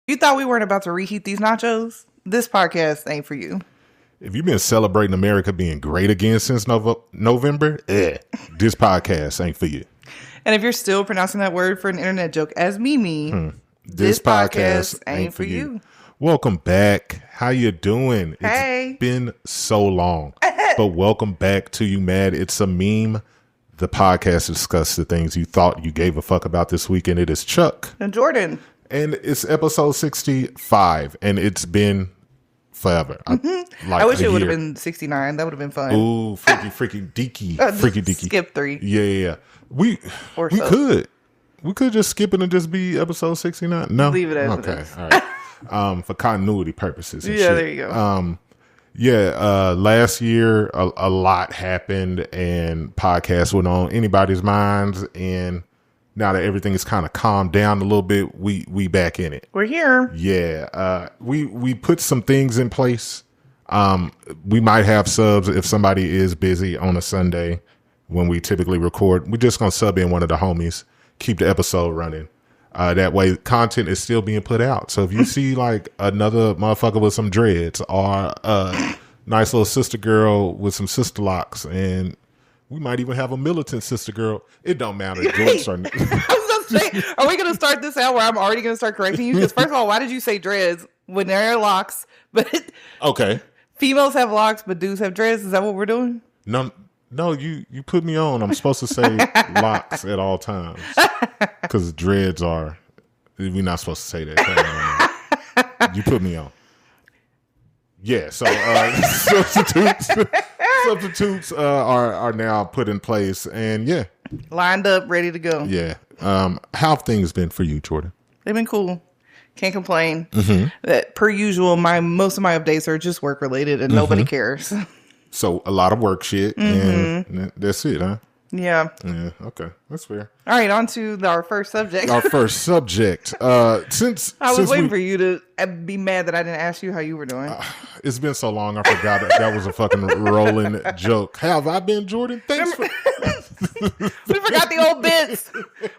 You thought we weren't about to reheat these nachos? This podcast ain't for you. If you've been celebrating America being great again since November, this podcast ain't for you. And if you're still pronouncing that word for an internet joke as Mimi, this podcast ain't for you. Welcome back. How you doing? Hey. It's been so long. But welcome back to You Mad It's a Meme. The podcast to discuss the things you thought you gave a fuck about this week, and it is Chuck. And Jordan. And it's episode 65, and it's been forever. I wish it would have been 69. That would have been fun. Ooh, freaky deaky. Skip 3. Yeah. We could just skip it and just be episode 69. No, leave it as okay. it is. All right. For continuity purposes. And yeah, shit. there you go. Last year a lot happened and podcasts went on anybody's minds, and now that everything is kind of calmed down a little bit, we back in it. We're here. Yeah. We put some things in place. We might have subs if somebody is busy on a Sunday when we typically record. We're just going to sub in one of the homies, keep the episode running. That way content is still being put out. So if you see like another motherfucker with some dreads or a nice little sister girl with some sister locks, and we might even have a militant sister girl. It don't matter. I was going to say, are we going to start this out where I'm already going to start correcting you? Because first of all, why did you say dreads when there are locks? But okay. Females have locks, but dudes have dreads. Is that what we're doing? No, you put me on. I'm supposed to say locks at all times because dreads are. We're not supposed to say that. You put me on. Yeah. So substitutes are now put in place, and yeah, lined up, ready to go. Yeah. How have things been for you, Jordan? They've been cool. Can't complain. That per usual, most of my updates are just work related, and nobody cares. So a lot of work shit, and that's it, huh? Yeah. Yeah. Okay, that's fair. All right, on to our first subject. Since I was waiting for you to be mad that I didn't ask you how you were doing. It's been so long, I forgot that was a fucking rolling joke. How have I been, Jordan? Thanks for. We forgot the old bits.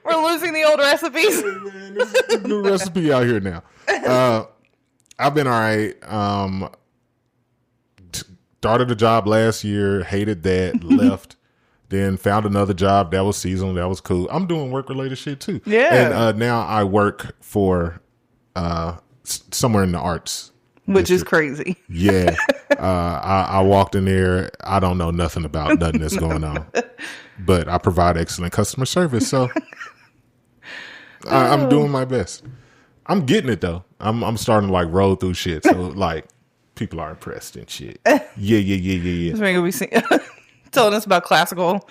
We're losing the old recipes. Hey, man, this is a new recipe out here now. I've been all right. Started a job last year, hated that, left, then found another job that was seasonal, that was cool. I'm doing work-related shit too. Yeah. And now I work for somewhere in the arts. Which is crazy. Yeah. I walked in there, I don't know nothing about nothing that's going on. But I provide excellent customer service, so I'm doing my best. I'm getting it, though. I'm starting to, like, roll through shit, so, like, people are impressed and shit. Yeah. This man gonna be telling us about classical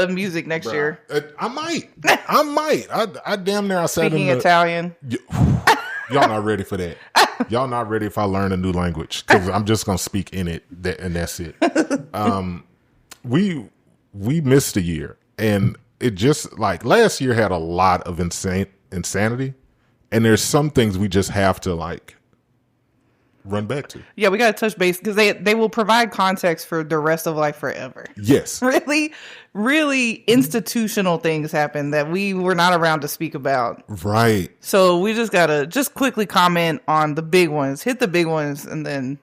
music next year. I might. I damn near I sat Speaking in the, Italian. Y'all not ready for that. Y'all not ready if I learn a new language, because I'm just gonna speak in it, and that's it. We missed a year, and it just like last year had a lot of insanity, and there's some things we just have to like run back to. Yeah, we got to touch base because they will provide context for the rest of life forever. Yes. Really, really institutional things happen that we were not around to speak about. Right. So we just got to quickly comment on the big ones, hit the big ones, and then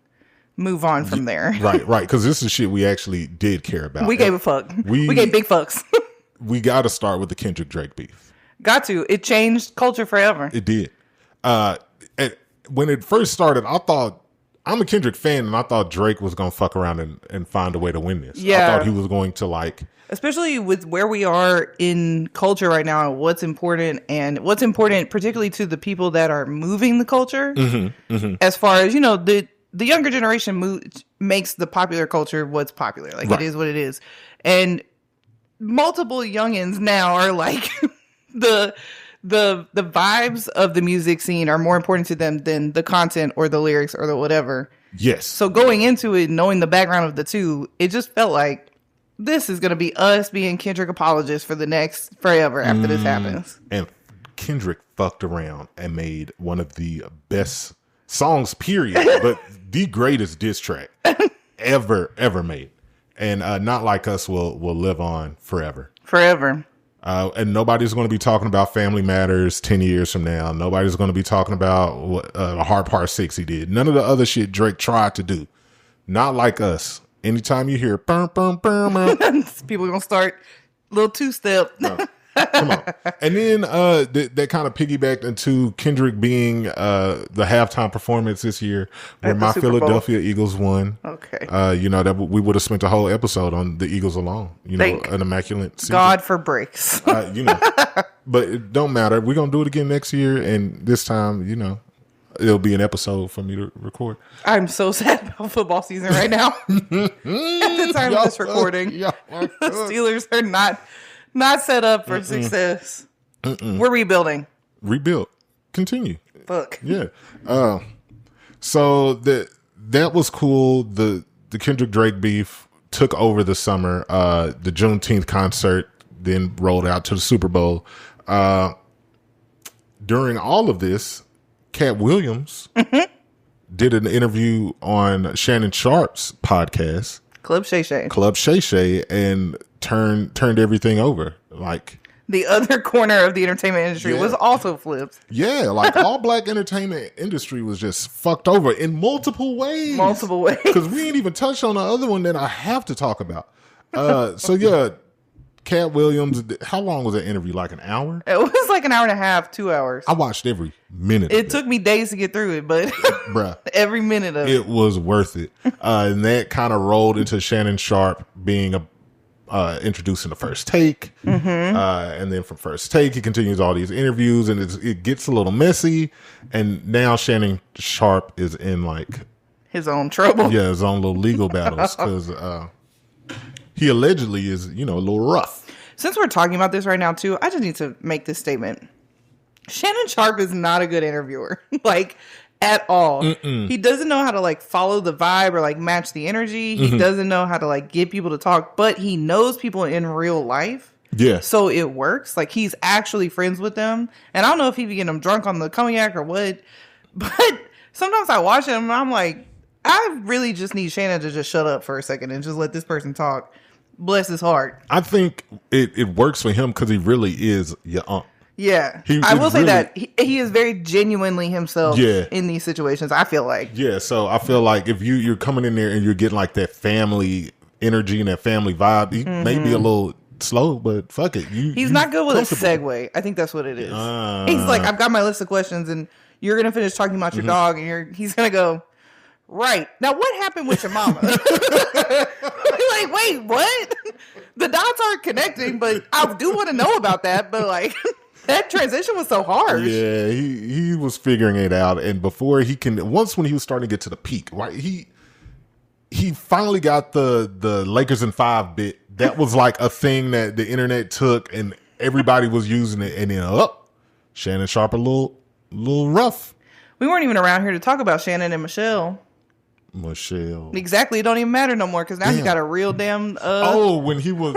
move on from there. Right. Because this is shit we actually did care about. We gave a fuck. We gave big fucks. We got to start with the Kendrick Drake beef. Got to. It changed culture forever. It did. When it first started, I thought, I'm a Kendrick fan, and I thought Drake was going to fuck around and find a way to win this. Yeah. I thought he was going to like... Especially with where we are in culture right now, and what's important particularly to the people that are moving the culture. As far as, the younger generation makes the popular culture what's popular. Like, right. It is what it is. And multiple youngins now are like... The vibes of the music scene are more important to them than the content or the lyrics or the whatever. Yes. So going into it, knowing the background of the two, it just felt like this is going to be us being Kendrick apologists for the next forever after this happens. And Kendrick fucked around and made one of the best songs, period, but the greatest diss track ever made. And Not Like Us will live on forever. Forever. And nobody's going to be talking about Family Matters 10 years from now. Nobody's going to be talking about what Hard Part 6 he did. None of the other shit Drake tried to do. Not like us. Anytime you hear bum, bum, bum, bum, people are going to start little two-step. Come on. And then that kind of piggybacked into Kendrick being the halftime performance this year where my Philadelphia Eagles won. Okay. That we would have spent a whole episode on the Eagles alone. An immaculate season. God for breaks. But it don't matter. We're going to do it again next year. And this time, it'll be an episode for me to record. I'm so sad about football season right now. At the time of this recording, the Steelers are not set up for success. We're rebuilding. Rebuild. Continue. Fuck. Yeah. So that was cool. The Kendrick Drake beef took over the summer. The Juneteenth concert then rolled out to the Super Bowl. During all of this, Cat Williams did an interview on Shannon Sharp's podcast, Club Shay Shay, and turned everything over. Like the other corner of the entertainment industry was also flipped. Yeah, like all black entertainment industry was just fucked over in multiple ways. Because we ain't even touched on the other one that I have to talk about. Cat Williams, how long was that interview? Like an hour? It was like an hour and a half, 2 hours. I watched every minute. It took me days to get through it, but bruh, every minute of it was worth it. And that kind of rolled into Shannon Sharp being introducing the First Take. And then from First Take, he continues all these interviews, and it gets a little messy. And now Shannon Sharp is in like his own trouble. Yeah, his own little legal battles because he allegedly is, a little rough. Since we're talking about this right now, too, I just need to make this statement. Shannon Sharp is not a good interviewer, like, at all. He doesn't know how to, like, follow the vibe or, like, match the energy. He doesn't know how to, like, get people to talk, but he knows people in real life. Yeah. So it works. Like, he's actually friends with them. And I don't know if he be getting them drunk on the cognac or what, but sometimes I watch him and I'm like, I really just need Shannon to just shut up for a second and just let this person talk. Bless his heart. I think it works for him because he really is your aunt. Yeah. I will say that he is very genuinely himself in these situations, I feel like. Yeah, so I feel like if you're coming in there and you're getting like that family energy and that family vibe, he may be a little slow, but fuck it. He's not good with a segue. I think that's what it is. He's like, I've got my list of questions and you're going to finish talking about your dog and he's going to go, right. Now, what happened with your mama? Like, wait, what? The dots aren't connecting, but I do want to know about that. But, like, that transition was so harsh. Yeah, he was figuring it out. And before when he was starting to get to the peak, right, he finally got the Lakers in 5 bit. That was like a thing that the internet took and everybody was using it. And then, Shannon Sharp a little rough. We weren't even around here to talk about Shannon and Michelle. Exactly. It don't even matter no more because now he got a real damn. When he was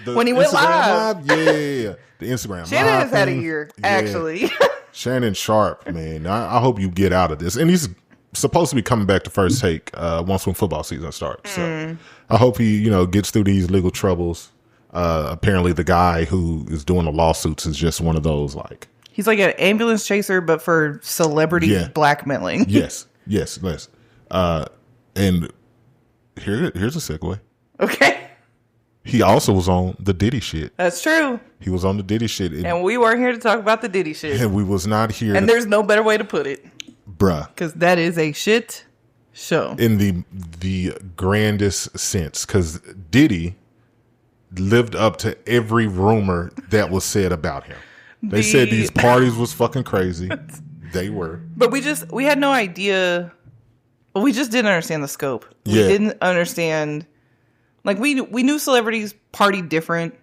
when he went live. Yeah, the Instagram. Shannon has had a year actually. Shannon Sharp, man. I hope you get out of this, and he's supposed to be coming back to First Take when football season starts. So I hope he gets through these legal troubles. Apparently, the guy who is doing the lawsuits is just one of those like. He's like an ambulance chaser, but for celebrity blackmailing. Yes. And here's a segue. Okay. He also was on the Diddy shit. That's true. He was on the Diddy shit. And we weren't here to talk about the Diddy shit. And we was not here. And there's no better way to put it. Bruh. Because that is a shit show. In the grandest sense. Because Diddy lived up to every rumor that was said about him. They said these parties was fucking crazy. They were. But we had no idea. We just didn't understand the scope. We didn't understand. Like, we knew celebrities party different.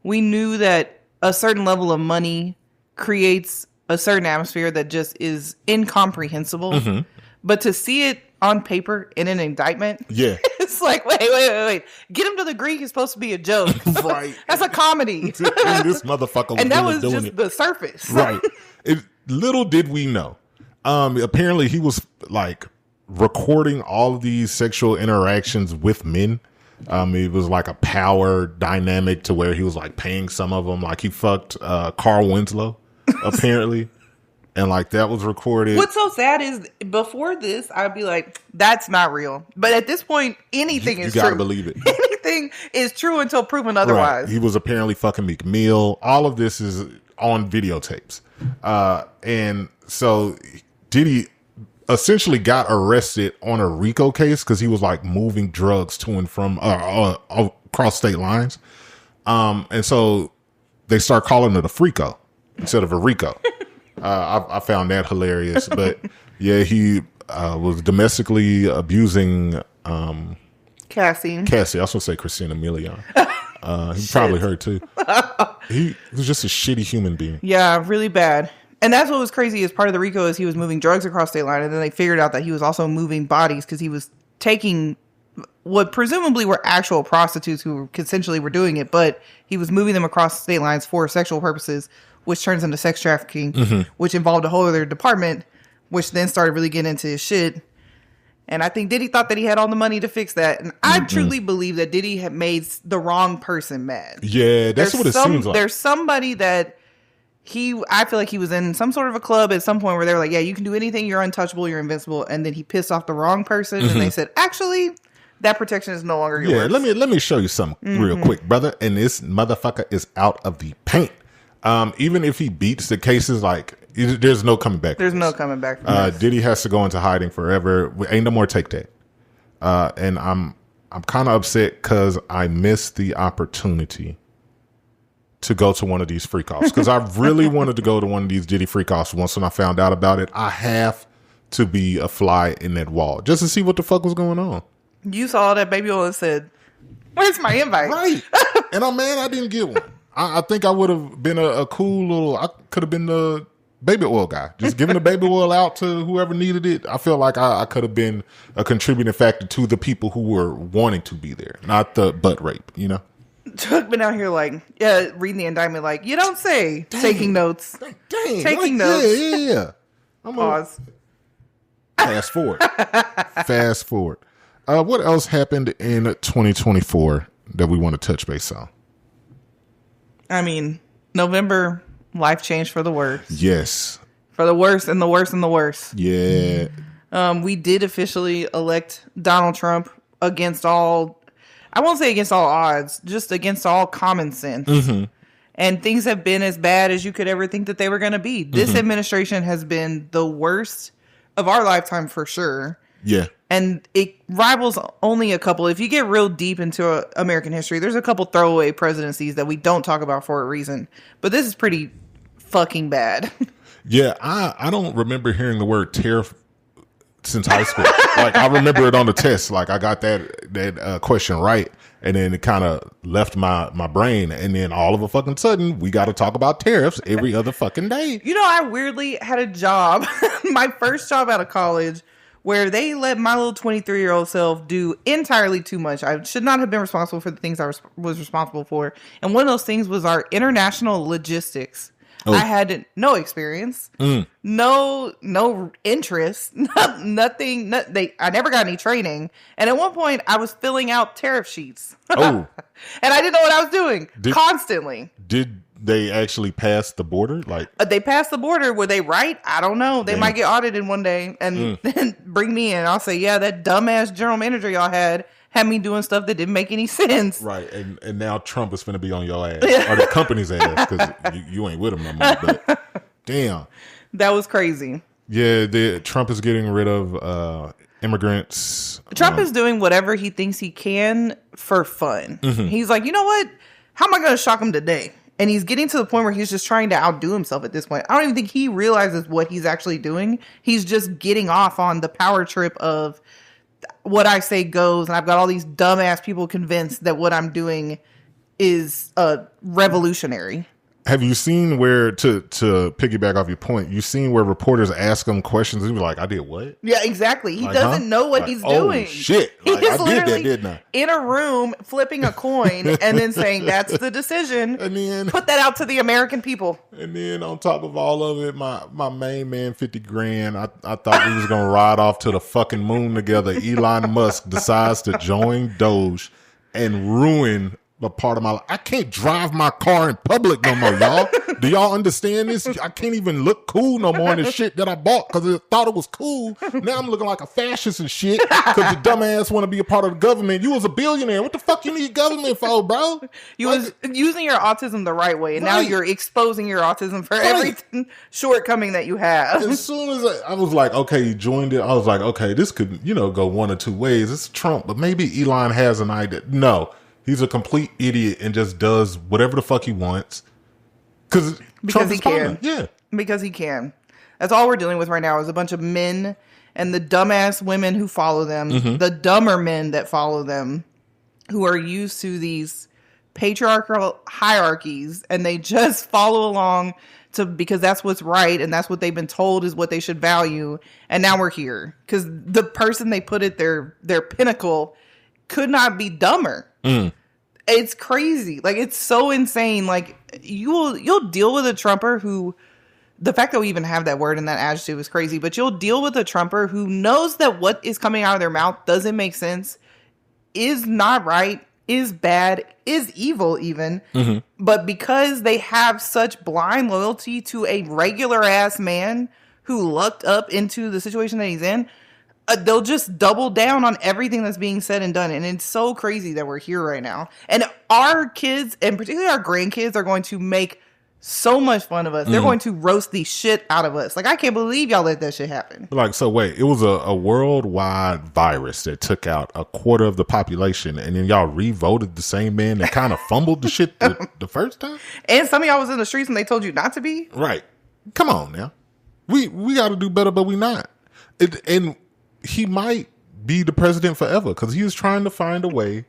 We knew that a certain level of money creates a certain atmosphere that just is incomprehensible. But to see it on paper in an indictment, it's like, wait. Get him to the Greek is supposed to be a joke. Right. That's a comedy. And this motherfucker was and that really was doing just it. the surface. Right. Little did we know. Apparently he was like recording all of these sexual interactions with men. It was like a power dynamic to where he was like paying some of them. Like he fucked Carl Winslow, apparently. And like that was recorded. What's so sad is before this, I'd be like, that's not real. But at this point, anything is true. You gotta believe it. Anything is true until proven otherwise. Right. He was apparently fucking Meek Mill. All of this is on videotapes. And so Diddy essentially got arrested on a RICO case because he was like moving drugs to and from across state lines. And so they start calling it a FRICO instead of a RICO. I found that hilarious. But yeah, he was domestically abusing Cassie. I was going to say Christina Milian. He probably heard too. He was just a shitty human being. Yeah, really bad. And that's what was crazy is part of the RICO is he was moving drugs across state line, and then they figured out that he was also moving bodies because he was taking what presumably were actual prostitutes who consensually were doing it, but he was moving them across state lines for sexual purposes, which turns into sex trafficking, which involved a whole other department, which then started really getting into his shit. And I think Diddy thought that he had all the money to fix that. And I truly believe that Diddy had made the wrong person mad. Yeah, that's what it seems like. There's somebody that I feel like he was in some sort of a club at some point where they were like, yeah, you can do anything. You're untouchable. You're invincible. And then he pissed off the wrong person. And they said, actually, that protection is no longer yours. Yeah, let me show you something real quick, brother. And this motherfucker is out of the paint. Even if he beats the cases, like, there's no coming back. There's no coming back from this. Diddy has to go into hiding forever. Ain't no more take that. And I'm kind of upset because I missed the opportunity to go to one of these freak offs because I really wanted to go to one of these Diddy freak offs. Once when I found out about it, I have to be a fly in that wall just to see what the fuck was going on. You saw that baby oil and said, "Where's my invite?" Right, and I'm mad I didn't get one. I think I would have been a cool little. I could have been the baby oil guy, just giving the baby oil out to whoever needed it. I feel like I could have been a contributing factor to the people who were wanting to be there, not the butt rape. You know. Chuck been out here like, reading the indictment like, you don't say. Dang. Taking notes. Dang. Taking notes. Yeah. Pause. Fast forward. Fast forward. What else happened in 2024 that we want to touch base on? I mean, November, life changed for the worse. Yes. For the worse and the worse and the worse. Yeah. We did officially elect Donald Trump against all... I won't say against all odds, just against all common sense. And things have been as bad as you could ever think that they were going to be. This administration has been the worst of our lifetime for sure. Yeah. And it rivals only a couple. If you get real deep into American history, there's a couple throwaway presidencies that we don't talk about for a reason. But this is pretty fucking bad. Yeah, I don't remember hearing the word tariff since high school. Like I remember it on the test. Like I got that question right, and then it kind of left my brain. And then all of a fucking sudden, we got to talk about tariffs every other fucking day. You know, I weirdly had a job, my first job out of college, where they let my little 23-year-old self do entirely too much. I should not have been responsible for the things I was responsible for. And one of those things was our international logistics. Oh. I had no experience, no interest, nothing. I never got any training. And at one point, I was filling out tariff sheets. Oh. And I didn't know what I was doing constantly. Did they actually pass the border? Like they passed the border. Were they right? I don't know. They might get audited one day and then bring me in. I'll say, yeah, that dumbass general manager y'all had me doing stuff that didn't make any sense. Right. And now Trump is finna be on your ass. Or the company's ass, because you ain't with him no more. But damn. That was crazy. Yeah, Trump is getting rid of immigrants. Trump is doing whatever he thinks he can for fun. He's like, you know what? How am I going to shock him today? And he's getting to the point where he's just trying to outdo himself at this point. I don't even think he realizes what he's actually doing. He's just getting off on the power trip of what I say goes, and I've got all these dumbass people convinced that what I'm doing is revolutionary. Have you seen where, to piggyback off your point, you've seen where reporters ask him questions and he's like, I did what? Yeah, exactly. He doesn't know what he's doing. Oh, shit. Like, I did that, didn't I? In a room, flipping a coin and then saying, that's the decision. And then put that out to the American people. And then on top of all of it, my main man, 50 grand, I thought we was going to ride off to the fucking moon together. Elon Musk decides to join Doge and ruin a part of my life. I can't drive my car in public no more, y'all. Do y'all understand this? I can't even look cool no more in the shit that I bought because I thought it was cool. Now I'm looking like a fascist and shit because the dumbass want to be a part of the government. You was a billionaire. What the fuck you need government for, bro? You was using your autism the right way, and now you're exposing your autism for every shortcoming that you have. As soon as I was like, okay, you joined it, I was like, okay, this could, go one or two ways. It's Trump, but maybe Elon has an idea. No. He's a complete idiot and just does whatever the fuck he wants. Because he can. Yeah. Because he can. That's all we're dealing with right now is a bunch of men and the dumbass women who follow them, the dumber men that follow them, who are used to these patriarchal hierarchies, and they just follow along because that's what's right and that's what they've been told is what they should value. And now we're here because the person they put at their pinnacle could not be dumber. It's crazy. Like, it's so insane. Like, you'll deal with a Trumper who, the fact that we even have that word and that adjective is crazy, but you'll deal with a Trumper who knows that what is coming out of their mouth doesn't make sense, is not right, is bad, is evil even. But because they have such blind loyalty to a regular ass man who lucked up into the situation that he's in, they'll just double down on everything that's being said and done. And it's so crazy that we're here right now. And our kids, and particularly our grandkids, are going to make so much fun of us. They're going to roast the shit out of us. Like, I can't believe y'all let that shit happen. Like, so wait, it was a worldwide virus that took out a quarter of the population, and then y'all re-voted the same man that kind of fumbled the shit the first time? And some of y'all was in the streets and they told you not to be? Right. Come on now. We got to do better, but we not. And he might be the president forever because he was trying to find a way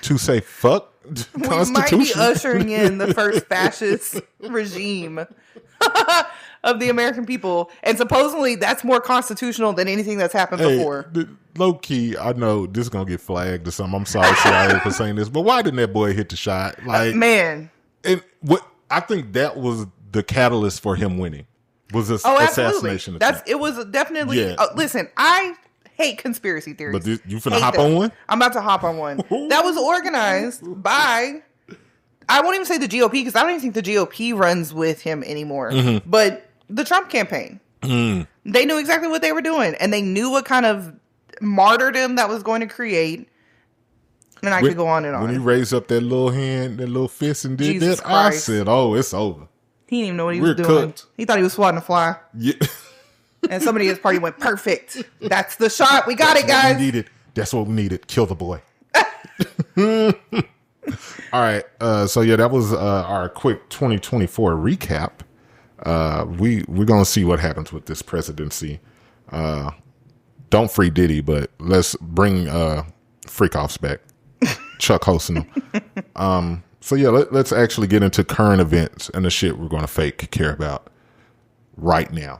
to say fuck we Constitution. might be ushering in the first fascist regime of the American people, and supposedly that's more constitutional than anything that's happened before. Low key, I know this is gonna get flagged or something. I'm sorry, CIA, for saying this, but why didn't that boy hit the shot? Like, man, and what I think that was the catalyst for him winning was this assassination attempt. It was definitely. Yeah. Listen, I hate conspiracy theories. But you finna hop on one? I'm about to hop on one. That was organized by, I won't even say the GOP, because I don't even think the GOP runs with him anymore. But the Trump campaign. They knew exactly what they were doing. And they knew what kind of martyrdom that was going to create. And I could go on and on. When he raised up that little hand, that little fist and did Jesus that, Christ. I said, oh, it's over. He didn't even know what he was doing. Cooked. He thought he was swatting a fly. Yeah. And somebody at his party went, perfect. That's the shot. We got it, guys. That's what we needed. Kill the boy. All right. So, yeah, that was our quick 2024 recap. We're going to see what happens with this presidency. Don't free Diddy, but let's bring Freakoffs back. Chuck hosting them. So, yeah, let's actually get into current events and the shit we're going to fake care about right now.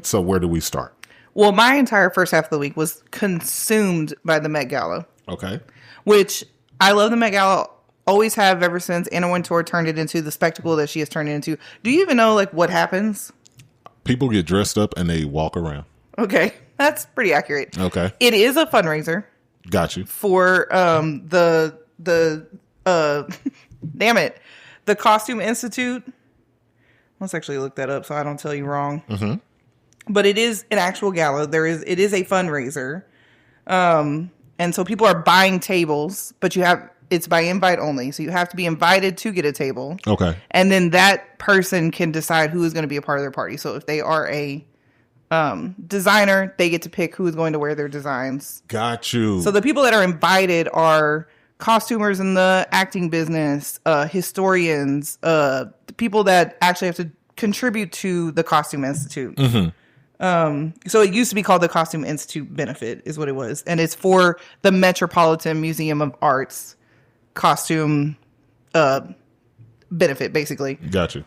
So where do we start? Well, my entire first half of the week was consumed by the Met Gala. Okay. Which I love the Met Gala, always have ever since Anna Wintour turned it into the spectacle that she has turned it into. Do you even know like what happens? People get dressed up and they walk around. Okay. That's pretty accurate. Okay. It is a fundraiser. Got you. For the damn it, the Costume Institute. Let's actually look that up so I don't tell you wrong. But it is an actual gala. It is a fundraiser. And so people are buying tables, but it's by invite only. So you have to be invited to get a table. Okay. And then that person can decide who is going to be a part of their party. So if they are a designer, they get to pick who is going to wear their designs. Got you. So the people that are invited are costumers in the acting business, historians, people that actually have to contribute to the Costume Institute. So it used to be called the Costume Institute Benefit is what it was. And it's for the Metropolitan Museum of Art's costume benefit, basically. Gotcha.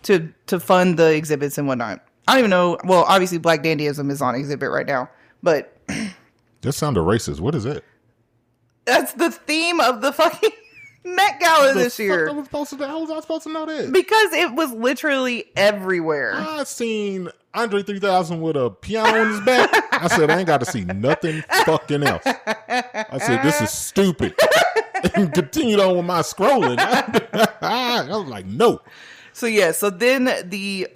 To fund the exhibits and whatnot. I don't even know. Well, obviously Black Dandyism is on exhibit right now, but that sounded racist. What is it? That's the theme of the fucking Met Gala this year. How was I supposed to know that? Because it was literally everywhere. I seen Andre 3000 with a piano on his back. I said, I ain't got to see nothing fucking else. I said, this is stupid. and continued on with my scrolling. I was like, no. So yeah, so then the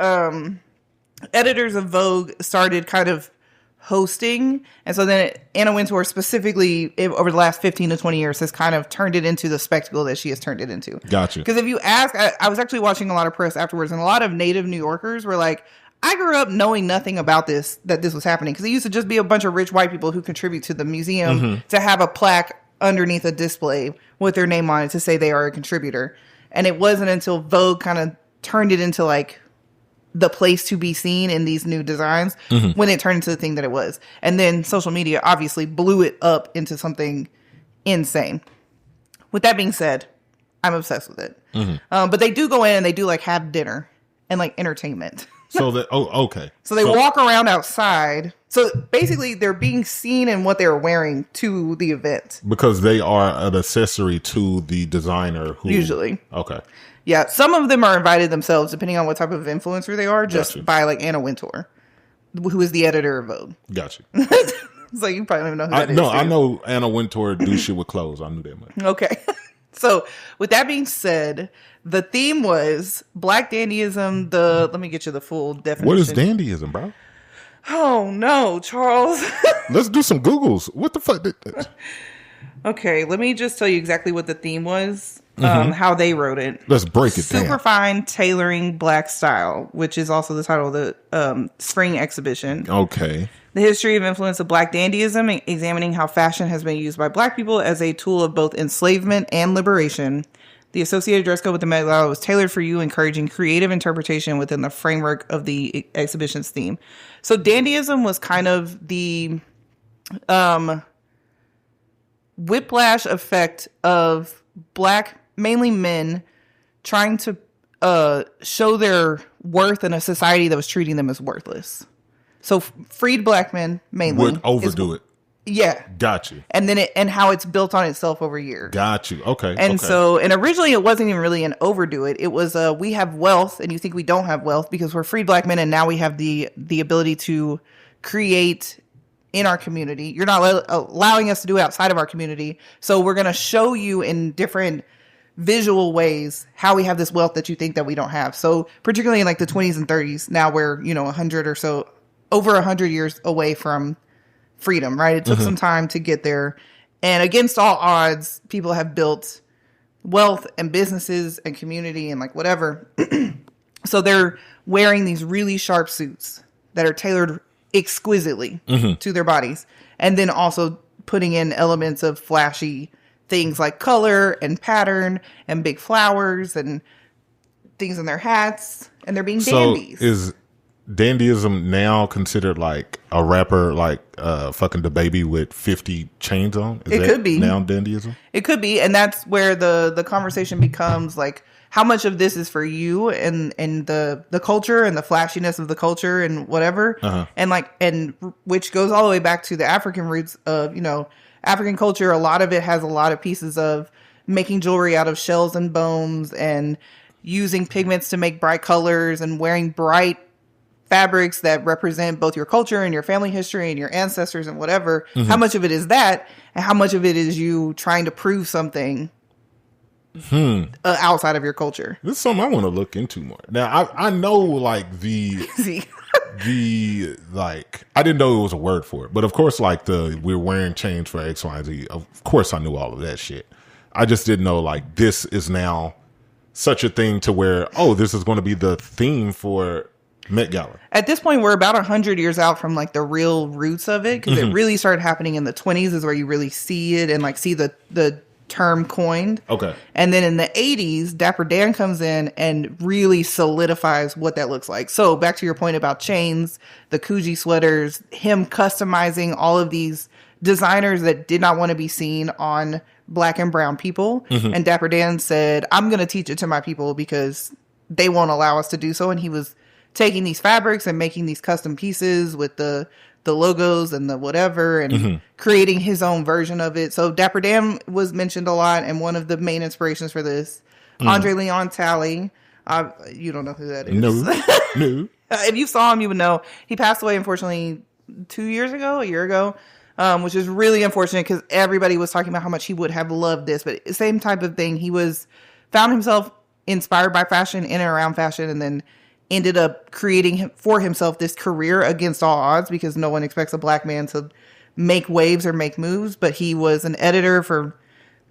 editors of Vogue started kind of hosting, and so then Anna Wintour specifically over the last 15 to 20 years has kind of turned it into the spectacle that she has turned it into. Gotcha. Because if you ask, I was actually watching a lot of press afterwards, and a lot of native New Yorkers were like, I grew up knowing nothing about this, that this was happening, because it used to just be a bunch of rich white people who contribute to the museum to have a plaque underneath a display with their name on it to say they are a contributor. And it wasn't until Vogue kind of turned it into like the place to be seen in these new designs when it turned into the thing that it was. And then social media obviously blew it up into something insane. With that being said, I'm obsessed with it. But they do go in and they do like have dinner and like entertainment. So that, okay. So they walk around outside. So basically they're being seen in what they're wearing to the event. Because they are an accessory to the designer who... Usually. Okay. Yeah, some of them are invited themselves, depending on what type of influencer they are, just by like Anna Wintour, who is the editor of Vogue. Gotcha. So you probably don't even know who that is. No, I know Anna Wintour do shit with clothes. I knew that much. Okay. So with that being said, the theme was Black dandyism. Let me get you the full definition. What is dandyism, bro? Oh no, Charles. Let's do some Googles. What the fuck? Okay, let me just tell you exactly what the theme was. How they wrote it. Let's break it down. Superfine tailoring Black style, which is also the title of the spring exhibition. Okay. The history of influence of Black dandyism, examining how fashion has been used by Black people as a tool of both enslavement and liberation. The associated dress code with the Met Gala was tailored for you, encouraging creative interpretation within the framework of the exhibition's theme. So dandyism was kind of the whiplash effect of Black, mainly men, trying to show their worth in a society that was treating them as worthless. So freed Black men mainly would overdo it. Yeah. Got you. And then and how it's built on itself over years. Got you. Okay. And so, and originally it wasn't even really an overdo it. It was we have wealth and you think we don't have wealth because we're freed Black men and now we have the ability to create in our community. You're not allowing us to do it outside of our community. So we're going to show you in different visual ways how we have this wealth that you think that we don't have. So particularly in like the 20s and 30s, now we're, 100 or so, over 100 years away from freedom, right? It took some time to get there. And against all odds, people have built wealth and businesses and community and like whatever. So they're wearing these really sharp suits that are tailored exquisitely to their bodies. And then also putting in elements of flashy things like color and pattern and big flowers and things in their hats. And they're being dandies. So is dandyism now considered like a rapper like fucking the baby with 50 chains on? Is it that could be now dandyism? It could be, and that's where the conversation becomes like how much of this is for you and the culture and the flashiness of the culture and whatever, and which goes all the way back to the African roots of African culture. A lot of it has a lot of pieces of making jewelry out of shells and bones and using pigments to make bright colors and wearing bright fabrics that represent both your culture and your family history and your ancestors and whatever. How much of it is that and how much of it is you trying to prove something outside of your culture? This is something I want to look into more. Now I know like the like I didn't know it was a word for it, but of course like we're wearing chains for X, Y, and Z. Of course I knew all of that shit. I just didn't know like this is now such a thing to where this is going to be the theme for Met Gala. At this point, we're about 100 years out from like the real roots of it because it really started happening in the 20s is where you really see it and like see the term coined. Okay. And then in the 80s, Dapper Dan comes in and really solidifies what that looks like. So back to your point about chains, the Coogee sweaters, him customizing all of these designers that did not want to be seen on Black and brown people. And Dapper Dan said, I'm going to teach it to my people because they won't allow us to do so. And he was taking these fabrics and making these custom pieces with the logos and the whatever and creating his own version of it. So Dapper Dan was mentioned a lot, and one of the main inspirations for this, Andre Leon Talley. You don't know who that is. No. If you saw him, you would know. He passed away, unfortunately, a year ago. which is really unfortunate because everybody was talking about how much he would have loved this. But same type of thing. He found himself inspired by fashion, in and around fashion, and then ended up creating for himself this career against all odds because no one expects a black man to make waves or make moves. But he was an editor for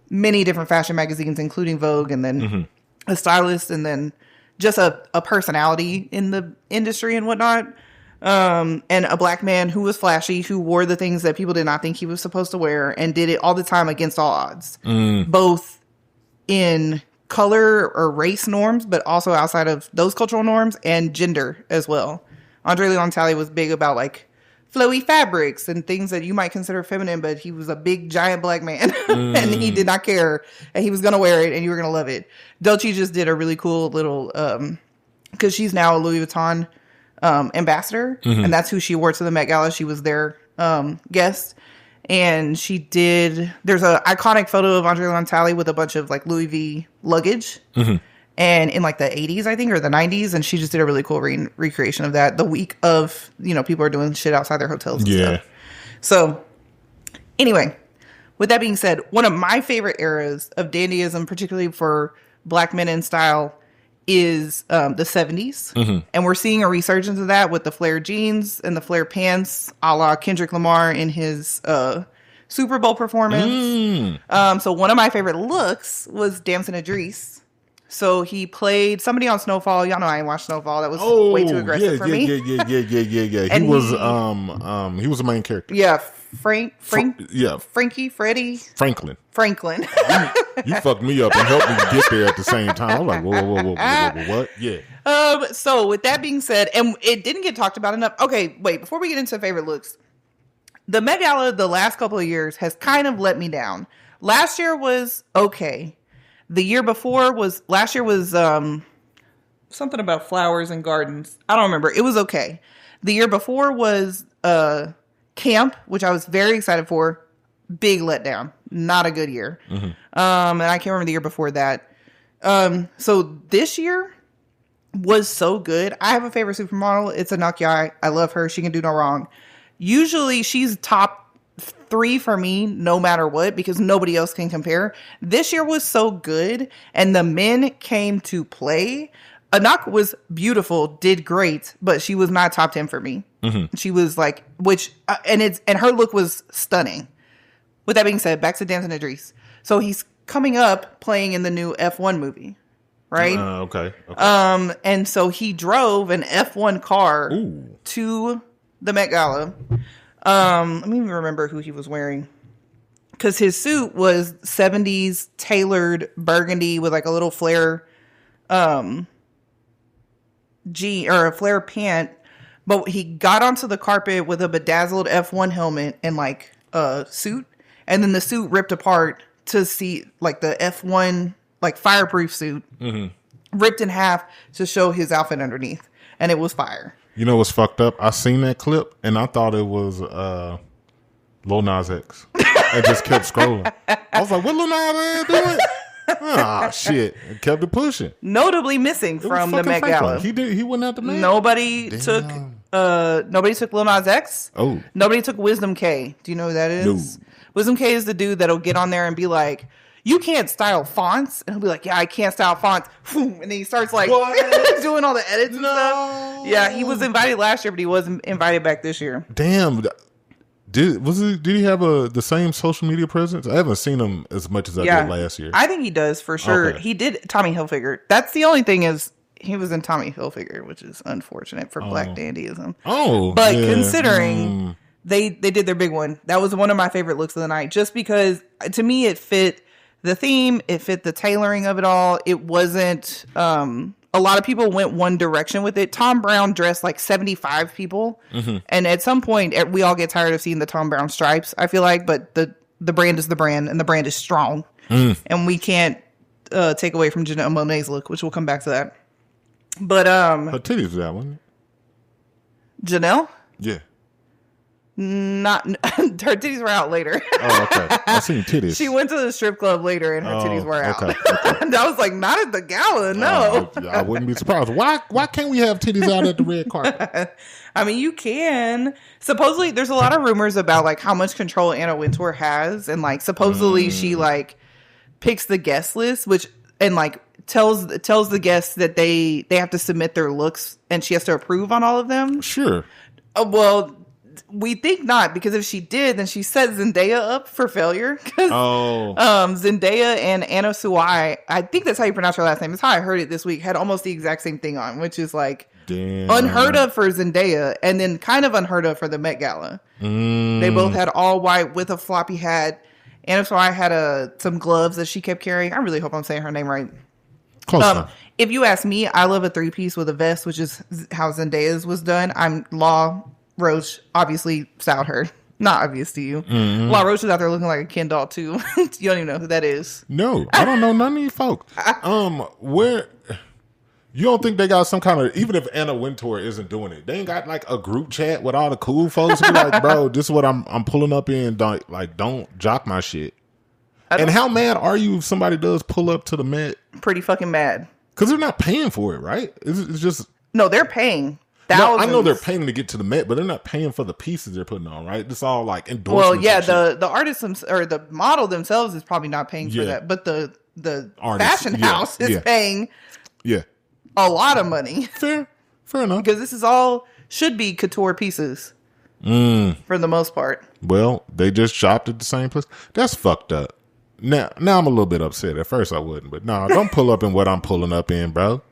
many different fashion magazines, including Vogue, and then a stylist, and then just a personality in the industry and whatnot. And a black man who was flashy, who wore the things that people did not think he was supposed to wear, and did it all the time against all odds, both in color or race norms, but also outside of those cultural norms, and gender as well. Andre Leon Talley was big about like flowy fabrics and things that you might consider feminine, but he was a big giant black man and he did not care, and he was going to wear it and you were going to love it. Dolce just did a really cool little, cause she's now a Louis Vuitton, ambassador, and that's who she wore to the Met Gala. She was their, guest. And there's an iconic photo of Andre Leon Talley with a bunch of like Louis V luggage. And in like the 80s, I think, or the 90s. And she just did a really cool recreation of that the week of, people are doing shit outside their hotels and stuff. So anyway, with that being said, one of my favorite eras of dandyism, particularly for black men in style, is the 70s. And we're seeing a resurgence of that with the flare jeans and the flare pants, a la Kendrick Lamar in his Super Bowl performance. So one of my favorite looks was Damson Idris. So he played somebody on Snowfall. Y'all know I ain't watched Snowfall. That was way too aggressive for me. Yeah. And he was the main character. Yeah, Frankie, Freddie, Franklin. You fucked me up and helped me get there at the same time. I'm like, whoa, what? Yeah. So with that being said, and it didn't get talked about enough. Okay, wait, before we get into favorite looks, the Met Gala the last couple of years has kind of let me down. Last year was okay. The year before last year was something about flowers and gardens. I don't remember. It was okay. The year before was Camp, which I was very excited for. Big letdown. Not a good year. And I can't remember the year before that. So this year was so good. I have a favorite supermodel. It's a Nakia. I love her. She can do no wrong. Usually she's top 3 for me, no matter what, because nobody else can compare. This year was so good, and the men came to play. Anak was beautiful, did great, but she was not top 10 for me. She was like, and her look was stunning. With that being said, back to Damson Idris. So he's coming up playing in the new F1 movie, right? Okay. And so he drove an F1 car to the Met Gala. Let me remember who he was wearing, because his suit was 70s tailored burgundy with like a little flare jean or a flare pant, but he got onto the carpet with a bedazzled F1 helmet and like a suit, and then the suit ripped apart to see like the F1 like fireproof suit ripped in half to show his outfit underneath, and it was fire. You know what's fucked up? I seen that clip and I thought it was Lil Nas X. I just kept scrolling. I was like, what Lil Nas X doing? Ah, shit. It kept it pushing. Notably missing from the Met Gala. He wasn't at the Met. Nobody took Lil Nas X. Oh. Nobody took Wisdom K. Do you know who that is? No. Wisdom K is the dude that'll get on there and be like, you can't style fonts. And he'll be like, yeah, I can't style fonts. And then he starts like doing all the edits and stuff. Yeah, he was invited last year, but he wasn't invited back this year. Damn. Did he have the same social media presence? I haven't seen him as much as I did last year. I think he does for sure. Okay. He did Tommy Hilfiger. That's the only thing is he was in Tommy Hilfiger, which is unfortunate for black dandyism. But considering they did their big one, that was one of my favorite looks of the night, just because to me it fit the theme, it fit the tailoring of it all. It wasn't a lot of people went one direction with it. Tom Brown dressed like 75 people. And at some point we all get tired of seeing the Tom Brown stripes, I feel like, but the brand is the brand and the brand is strong. And we can't take away from Janelle Monáe's look, which we'll come back to that. But her titties was out, wasn't it? Janelle? Yeah. Not her titties were out later. Oh, okay. I seen titties. She went to the strip club later and her titties were out. Okay. And I was like, not at the gala, no. I wouldn't be surprised. Why can't we have titties out at the red carpet? I mean, you can. Supposedly, there's a lot of rumors about like how much control Anna Wintour has, and like supposedly she like picks the guest list, which and like tells the guests that they have to submit their looks, and she has to approve on all of them. Sure. Well, we think not, because if she did, then she set Zendaya up for failure. Zendaya and Anna Suwai, I think that's how you pronounce her last name. It's how I heard it this week. Had almost the exact same thing on, which is like unheard of for Zendaya, and then kind of unheard of for the Met Gala. They both had all white with a floppy hat. Anna Suwai had some gloves that she kept carrying. I really hope I'm saying her name right. Close enough. If you ask me, I love a 3-piece with a vest, which is how Zendaya's was done. I'm Law Roach, obviously styled her. Not obvious to you. Law Roach is out there looking like a Ken doll too. You don't even know who that is. No, I don't know none of you folks. Where you don't think they got some kind of, even if Anna Wintour isn't doing it, they ain't got like a group chat with all the cool folks who be like, bro, this is what I'm pulling up in. Don't jock my shit. And how mad are you if somebody does pull up to the Met? Pretty fucking mad. Because they're not paying for it, right? It's just... No, they're paying No, thousands. I know they're paying to get to the Met, but they're not paying for the pieces they're putting on, right? It's all like endorsements. Well, yeah, the artists or the model themselves is probably not paying for that, but the fashion house is paying a lot of money. Fair enough. Because this is all should be couture pieces for the most part. Well, they just shopped at the same place. That's fucked up. Now I'm a little bit upset. At first I wouldn't, but no, don't pull up in what I'm pulling up in, bro.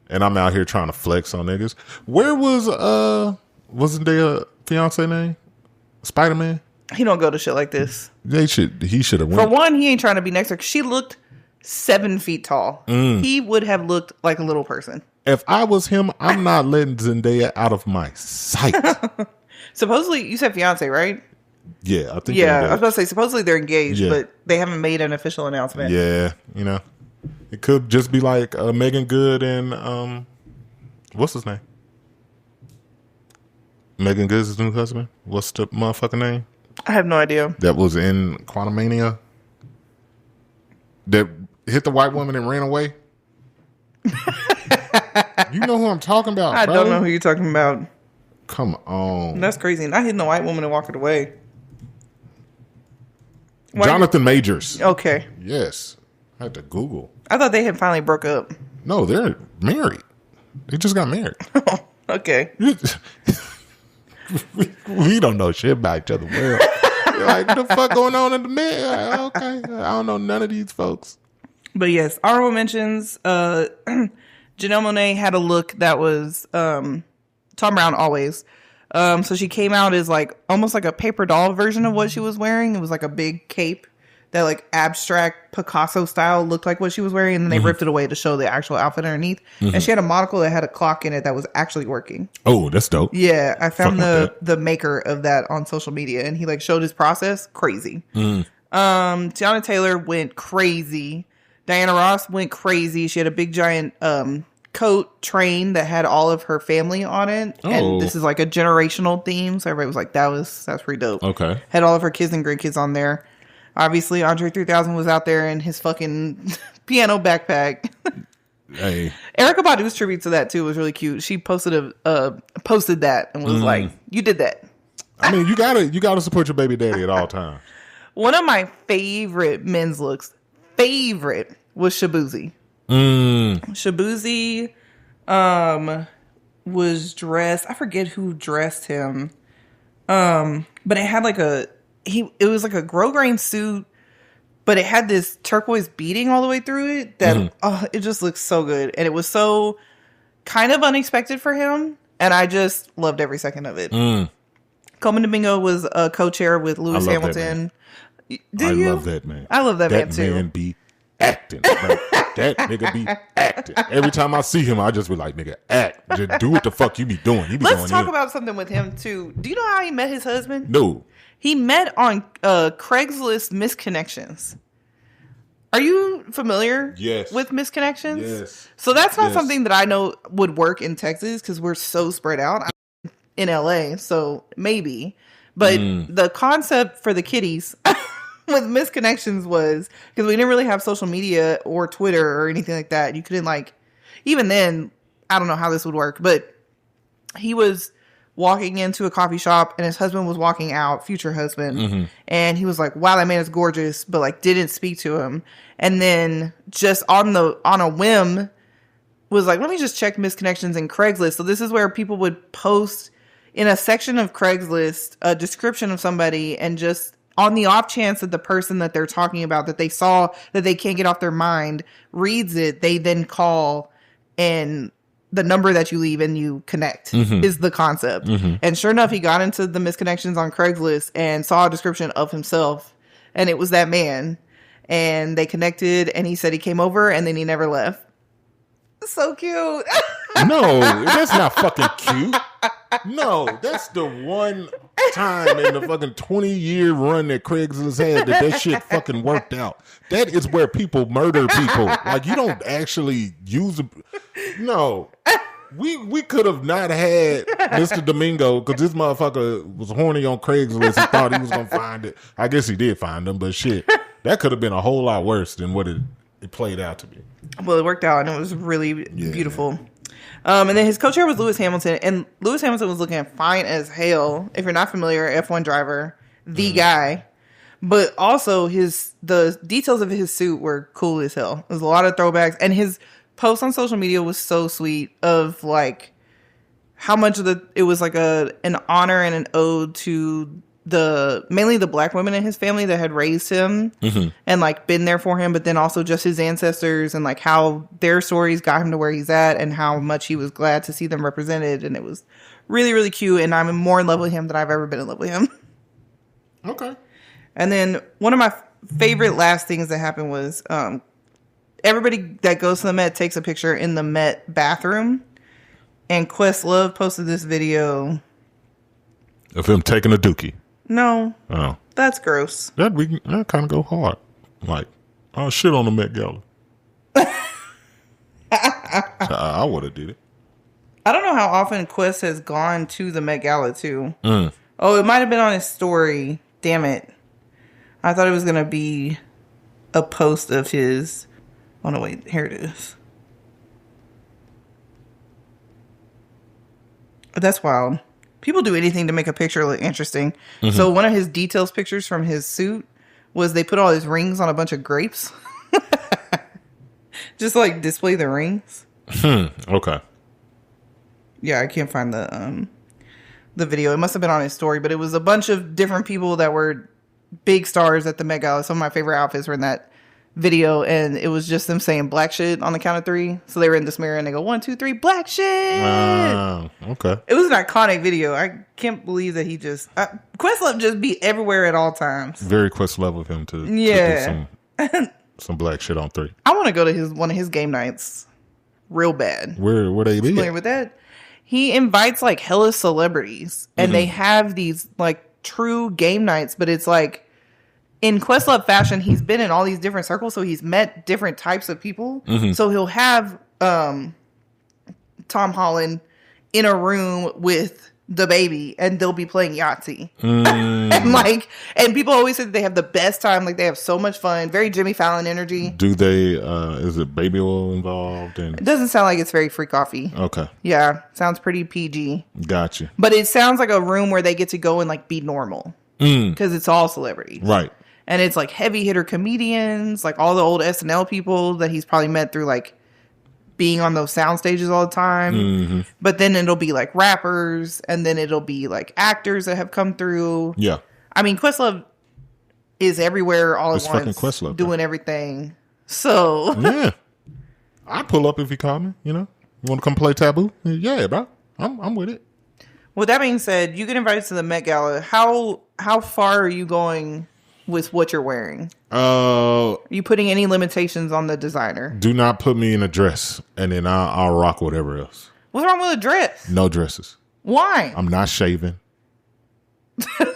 And I'm out here trying to flex on niggas. Where wasn't there a fiance name? Spider-Man? He don't go to shit like this. He should have went. For one, he ain't trying to be next to her. She looked 7 feet tall. He would have looked like a little person. If I was him, I'm not letting Zendaya out of my sight. Supposedly, you said fiance, right? Yeah, I think. Yeah, I was about to say, supposedly they're engaged, but they haven't made an official announcement. Yeah, it could just be like Megan Good and what's his name? Megan Good's new husband. What's the motherfucking name? I have no idea. That was in Quantumania. That hit the white woman and ran away. You know who I'm talking about, I bro. don't know who you're talking about. Come on. That's crazy. Not hitting a white woman and walking away. Jonathan Majors. Okay. Yes. I had to Google. I thought they had finally broke up. No, they're married. They just got married. Okay. We don't know shit about each other. Well, like, what the fuck going on in the Met? Okay. I don't know none of these folks. But yes, honorable mentions. Janelle Monáe had a look that was Tom Brown always. So she came out as like almost like a paper doll version of what she was wearing. It was like a big cape that like abstract Picasso style looked like what she was wearing, and then they ripped it away to show the actual outfit underneath. And she had a monocle that had a clock in it that was actually working. Oh, that's dope. Yeah, I found the maker of that on social media, and he like showed his process. Crazy. Tiana Taylor went crazy. Diana Ross went crazy. She had a big giant coat train that had all of her family on it, and this is like a generational theme, so everybody was like, that's pretty dope. Okay. Had all of her kids and grandkids on there. Obviously Andre 3000 was out there in his fucking piano backpack. Hey, Erykah Badu's tribute to that too was really cute. She posted that and was like, you did that. I mean, you gotta support your baby daddy at all times. One of my favorite men's looks was Shabuzi. Shabuzi was dressed, I forget who dressed him, but it had like it was like a grosgrain suit, but it had this turquoise beading all the way through it that it just looks so good, and it was so kind of unexpected for him, and I just loved every second of it. Coleman Domingo was a co-chair with Lewis Hamilton. I love that man. I love that man too. That man be acting. That nigga be acting. Every time I see him, I just be like, nigga, act. Just do what the fuck you be doing. Let's talk about something with him too. Do you know how he met his husband? No. He met on Craigslist Misconnections. Are you familiar with Misconnections? Yes. So that's not something that I know would work in Texas because we're so spread out. I'm in LA, so maybe. But the concept for the kitties with misconnections was because we didn't really have social media or Twitter or anything like that. You couldn't like, even then, I don't know how this would work, but he was walking into a coffee shop and his husband was walking out, future husband. And he was like, wow, that man is gorgeous, but like didn't speak to him. And then just on a whim was like, let me just check misconnections in Craigslist. So this is where people would post in a section of Craigslist a description of somebody, and just on the off chance that the person that they're talking about, that they saw, that they can't get off their mind, reads it, they then call, and the number that you leave and you connect is the concept. And sure enough, he got into the misconnections on Craigslist and saw a description of himself, and it was that man. And they connected, and he said he came over, and then he never left. So cute. No, that's not fucking cute. No, that's the one time in the fucking 20-year run that Craigslist had that shit fucking worked out. That is where people murder people. Like, you don't actually use them. No. We could have not had Mr. Domingo because this motherfucker was horny on Craigslist and thought he was going to find it. I guess he did find them, but shit, that could have been a whole lot worse than what it played out to be. Well, it worked out, and it was really beautiful. And then his co-chair was Lewis Hamilton, and Lewis Hamilton was looking fine as hell. If you're not familiar, F1 driver, the guy. But also the details of his suit were cool as hell. There's a lot of throwbacks, and his post on social media was so sweet of like how much of it was like an honor and an ode to mainly the black women in his family that had raised him and like been there for him, but then also just his ancestors and like how their stories got him to where he's at and how much he was glad to see them represented. And it was really, really cute. And I'm more in love with him than I've ever been in love with him. Okay. And then one of my favorite last things that happened was everybody that goes to the Met takes a picture in the Met bathroom. And Questlove posted this video of him taking a dookie. No. Oh. That's gross. That kind of go hard. Like, oh, shit on the Met Gala. I would have did it. I don't know how often Quest has gone to the Met Gala, too. Oh, it might have been on his story. Damn it. I thought it was going to be a post of his. Oh, no, wait. Here it is. That's wild. People do anything to make a picture look interesting. So one of his details pictures from his suit was they put all his rings on a bunch of grapes. Just like display the rings. Okay. Yeah, I can't find the video. It must have been on his story, but it was a bunch of different people that were big stars at the Met Gala. Some of my favorite outfits were in that video, and it was just them saying black shit on the count of 3. So they were in this mirror and they go 1, 2, 3, black shit. Okay. It was an iconic video. I can't believe that he just Questlove just be everywhere at all times. Very Questlove of him to do some black shit on 3. I want to go to one of his game nights real bad. Where they be? Familiar with that? He invites like hella celebrities, and they have these like true game nights, but it's like in Questlove fashion, he's been in all these different circles, so he's met different types of people. So he'll have Tom Holland in a room with the baby, and they'll be playing Yahtzee. and people always say that they have the best time. Like, they have so much fun. Very Jimmy Fallon energy. Do they, is it baby oil involved? It doesn't sound like it's very free coffee. Okay. Yeah. Sounds pretty PG. Gotcha. But it sounds like a room where they get to go and like be normal. Because it's all celebrities. Right. And it's like heavy hitter comedians, like all the old SNL people that he's probably met through like being on those sound stages all the time. But then it'll be like rappers, and then it'll be like actors that have come through. Yeah. I mean, Questlove is everywhere all at once. Fucking Questlove, doing everything. So. Yeah. I'd pull up if you call me, you know. You want to come play Taboo? Yeah, bro. I'm with it. With that being said, you get invited to the Met Gala. How far are you going with what you're wearing? Are you putting any limitations on the designer? Do not put me in a dress, and then I'll rock whatever else. What's wrong with a dress? No dresses. Why? I'm not shaving.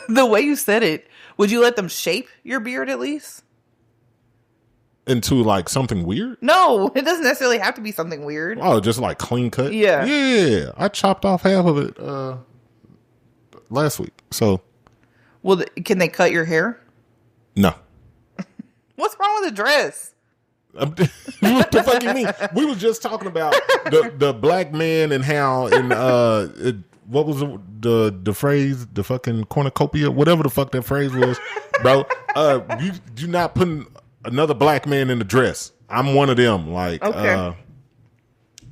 The way you said it, would you let them shape your beard at least? Into like something weird? No, it doesn't necessarily have to be something weird. Oh, just like clean cut? Yeah. Yeah. I chopped off half of it last week. So Well, can they cut your hair? No. What's wrong with a dress? What the fuck you mean? We was just talking about the black man and how what was the phrase, the fucking cornucopia, whatever the fuck that phrase was, bro. You not putting another black man in the dress. I'm one of them, like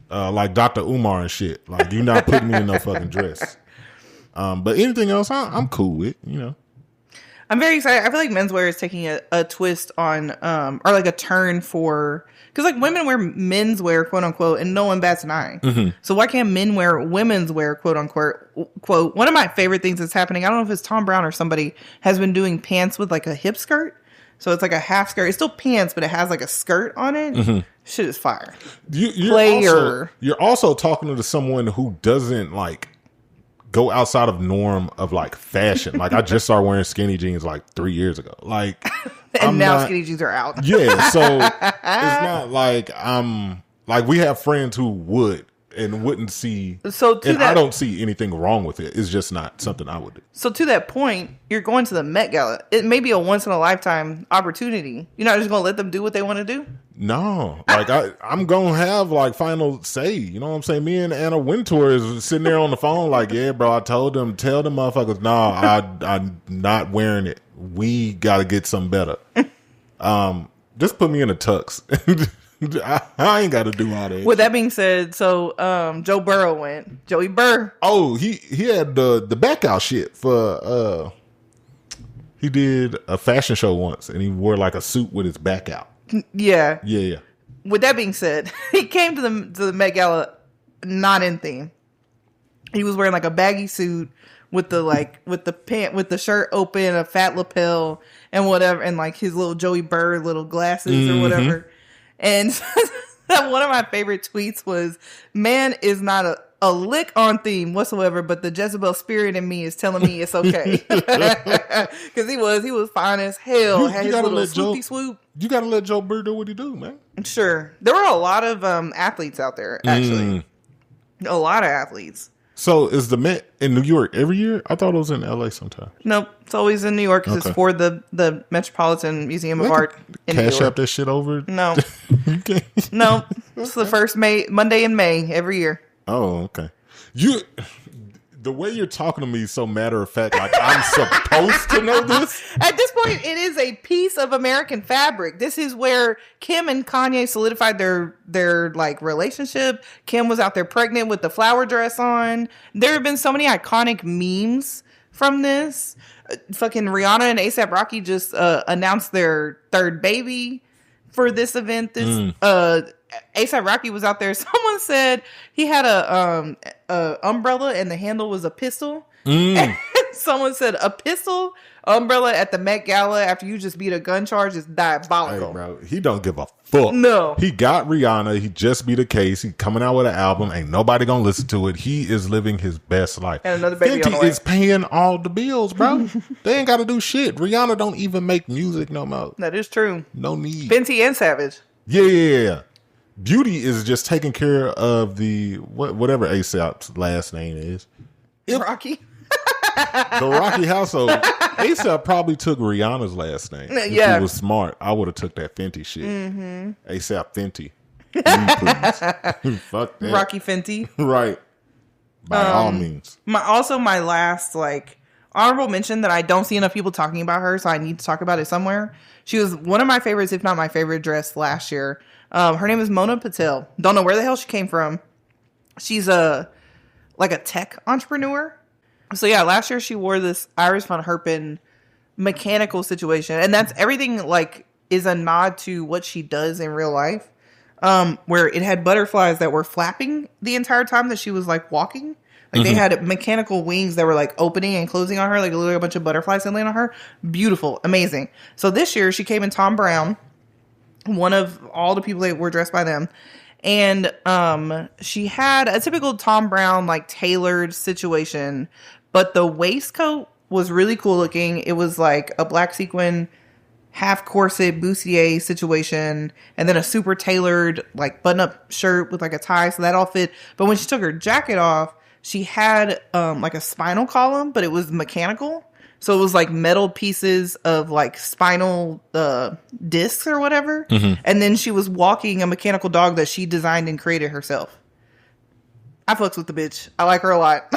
like Dr. Umar and shit. Like, you not putting me in no fucking dress. But anything else, I'm cool with, you know. I'm very excited. I feel like menswear is taking a twist on, or like a turn for, because like women wear menswear, quote unquote, and no one bats an eye. Mm-hmm. So why can't men wear women's wear, quote unquote? Quote. One of my favorite things that's happening, I don't know if it's Tom Brown or somebody, has been doing pants with like a hip skirt. So it's like a half skirt. It's still pants, but it has like a skirt on it. Mm-hmm. Shit is fire. You're also talking to someone who doesn't like go outside of norm of like fashion. Like, I just started wearing skinny jeans like 3 years ago. Like, and now skinny jeans are out. Yeah, so it's not like I'm like, we have friends who would and wouldn't see. So I don't see anything wrong with it. It's just not something I would do. So to that point, you're going to the Met Gala. It may be a once in a lifetime opportunity. You're not just going to let them do what they want to do? No, like I'm gonna have like final say. You know what I'm saying? Me and Anna Wintour is sitting there on the phone, like, yeah, bro. I told them, tell them motherfuckers, I'm not wearing it. We got to get something better. Just put me in a tux. I ain't got to do all that. With that being said, so Joe Burrow went. Joey Burr. Oh, he had the back out shit for. He did a fashion show once, and he wore like a suit with his back out. Yeah. Yeah. With that being said, he came to the Met Gala not in theme. He was wearing like a baggy suit with the shirt open, a fat lapel, and whatever, and like his little Joey Burr little glasses or whatever. And one of my favorite tweets was, "Man is not a lick on theme whatsoever, but the Jezebel spirit in me is telling me it's okay." Because he was fine as hell. Had his little swoopy swoop. You gotta let Joe Burr do what he do, man. Sure. There were a lot of athletes out there, actually. A lot of athletes. So is the Met in New York every year? I thought it was in LA sometime. Nope. It's always in New York because it's for the Metropolitan Museum of Art. Cash out that shit over? No. No. It's the first Monday in May every year. Oh, okay. The way you're talking to me is so matter of fact, like I'm supposed to know this. At this point, it is a piece of American fabric. This is where Kim and Kanye solidified their like relationship. Kim was out there pregnant with the flower dress on. There have been so many iconic memes from this. Fucking Rihanna and A$AP Rocky just announced their third baby for this event. A$AP Rocky was out there. Someone said he had a umbrella and the handle was a pistol. And someone said a pistol umbrella at the Met Gala after you just beat a gun charge is diabolical. Hey, bro, he don't give a fuck. No. He got Rihanna. He just beat a case. He coming out with an album. Ain't nobody gonna listen to it. He is living his best life. And another baby on the way. is paying all the bills, bro. They ain't got to do shit. Rihanna don't even make music no more. That is true. No need. Fenty and Savage. Yeah. Beauty is just taking care of the whatever A$AP's last name is. Rocky. The Rocky household. A$AP probably took Rihanna's last name. If he was smart, I would have took that Fenty shit. Mm-hmm. A$AP Fenty. Please. Fuck that. Rocky Fenty. Right. By all means. My last like honorable mention that I don't see enough people talking about her, so I need to talk about it somewhere. She was one of my favorites, if not my favorite dress last year. Her name is Mona Patel. Don't know where the hell she came from. She's a tech entrepreneur. So yeah, last year she wore this Iris von Herpen mechanical situation, and that's everything like is a nod to what she does in real life. Where it had butterflies that were flapping the entire time that she was like walking. Like they had mechanical wings that were like opening and closing on her, like literally a bunch of butterflies settling on her. Beautiful, amazing. So this year she came in Tom Brown, one of all the people that were dressed by them. And she had a typical Tom Brown, like tailored situation, but the waistcoat was really cool looking. It was like a black sequin, half corset bustier situation, and then a super tailored, like button up shirt with like a tie. So that all fit. But when she took her jacket off, she had like a spinal column, but it was mechanical. So it was like metal pieces of like spinal discs or whatever. And then she was walking a mechanical dog that she designed and created herself. I fucks with the bitch. I like her a lot.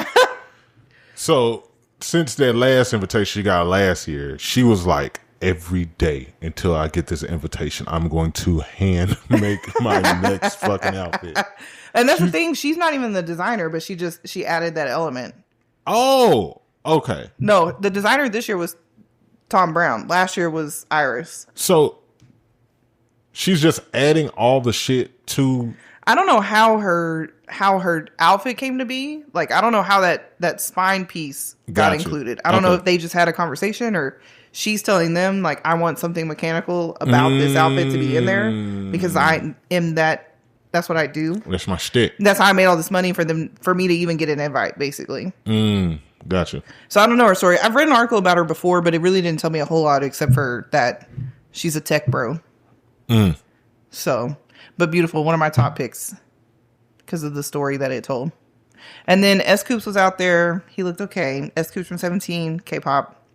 So since that last invitation she got last year, she was like, every day until I get this invitation, I'm going to hand make my next fucking outfit. And that's the thing. She's not even the designer, but she added that element. Oh, okay. No, the designer this year was Tom Brown. Last year was Iris. So she's just adding all the shit to. I don't know how her outfit came to be. Like, I don't know how that spine piece got included. I don't know if they just had a conversation or she's telling them, like, I want something mechanical about this outfit to be in there because I am that's what I do. That's my shtick. That's how I made all this money for me to even get an invite, basically. Gotcha. So I don't know her story. I've read an article about her before, but it really didn't tell me a whole lot except for that she's a tech bro. So, but beautiful. One of my top picks because of the story that it told. And then S. Coops was out there. He looked okay. S. Coops from 17, K-pop.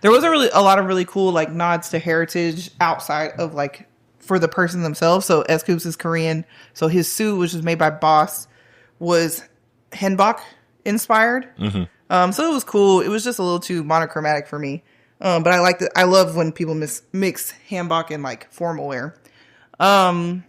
There was a lot of really cool like nods to heritage outside of like for the person themselves. So S. Coops is Korean. So his suit, which was made by Boss, was Hanbok inspired. So it was cool. It was just a little too monochromatic for me. But I liked it. I love when people mix Hanbok and like formal wear. And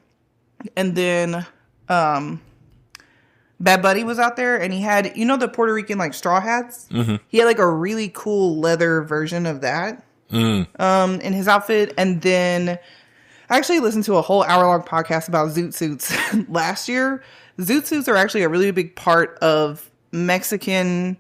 then Bad Buddy was out there and he had, the Puerto Rican like straw hats. He had like a really cool leather version of that in his outfit. And then I actually listened to a whole hour-long podcast about zoot suits last year. Zoot suits are actually a really big part of Mexican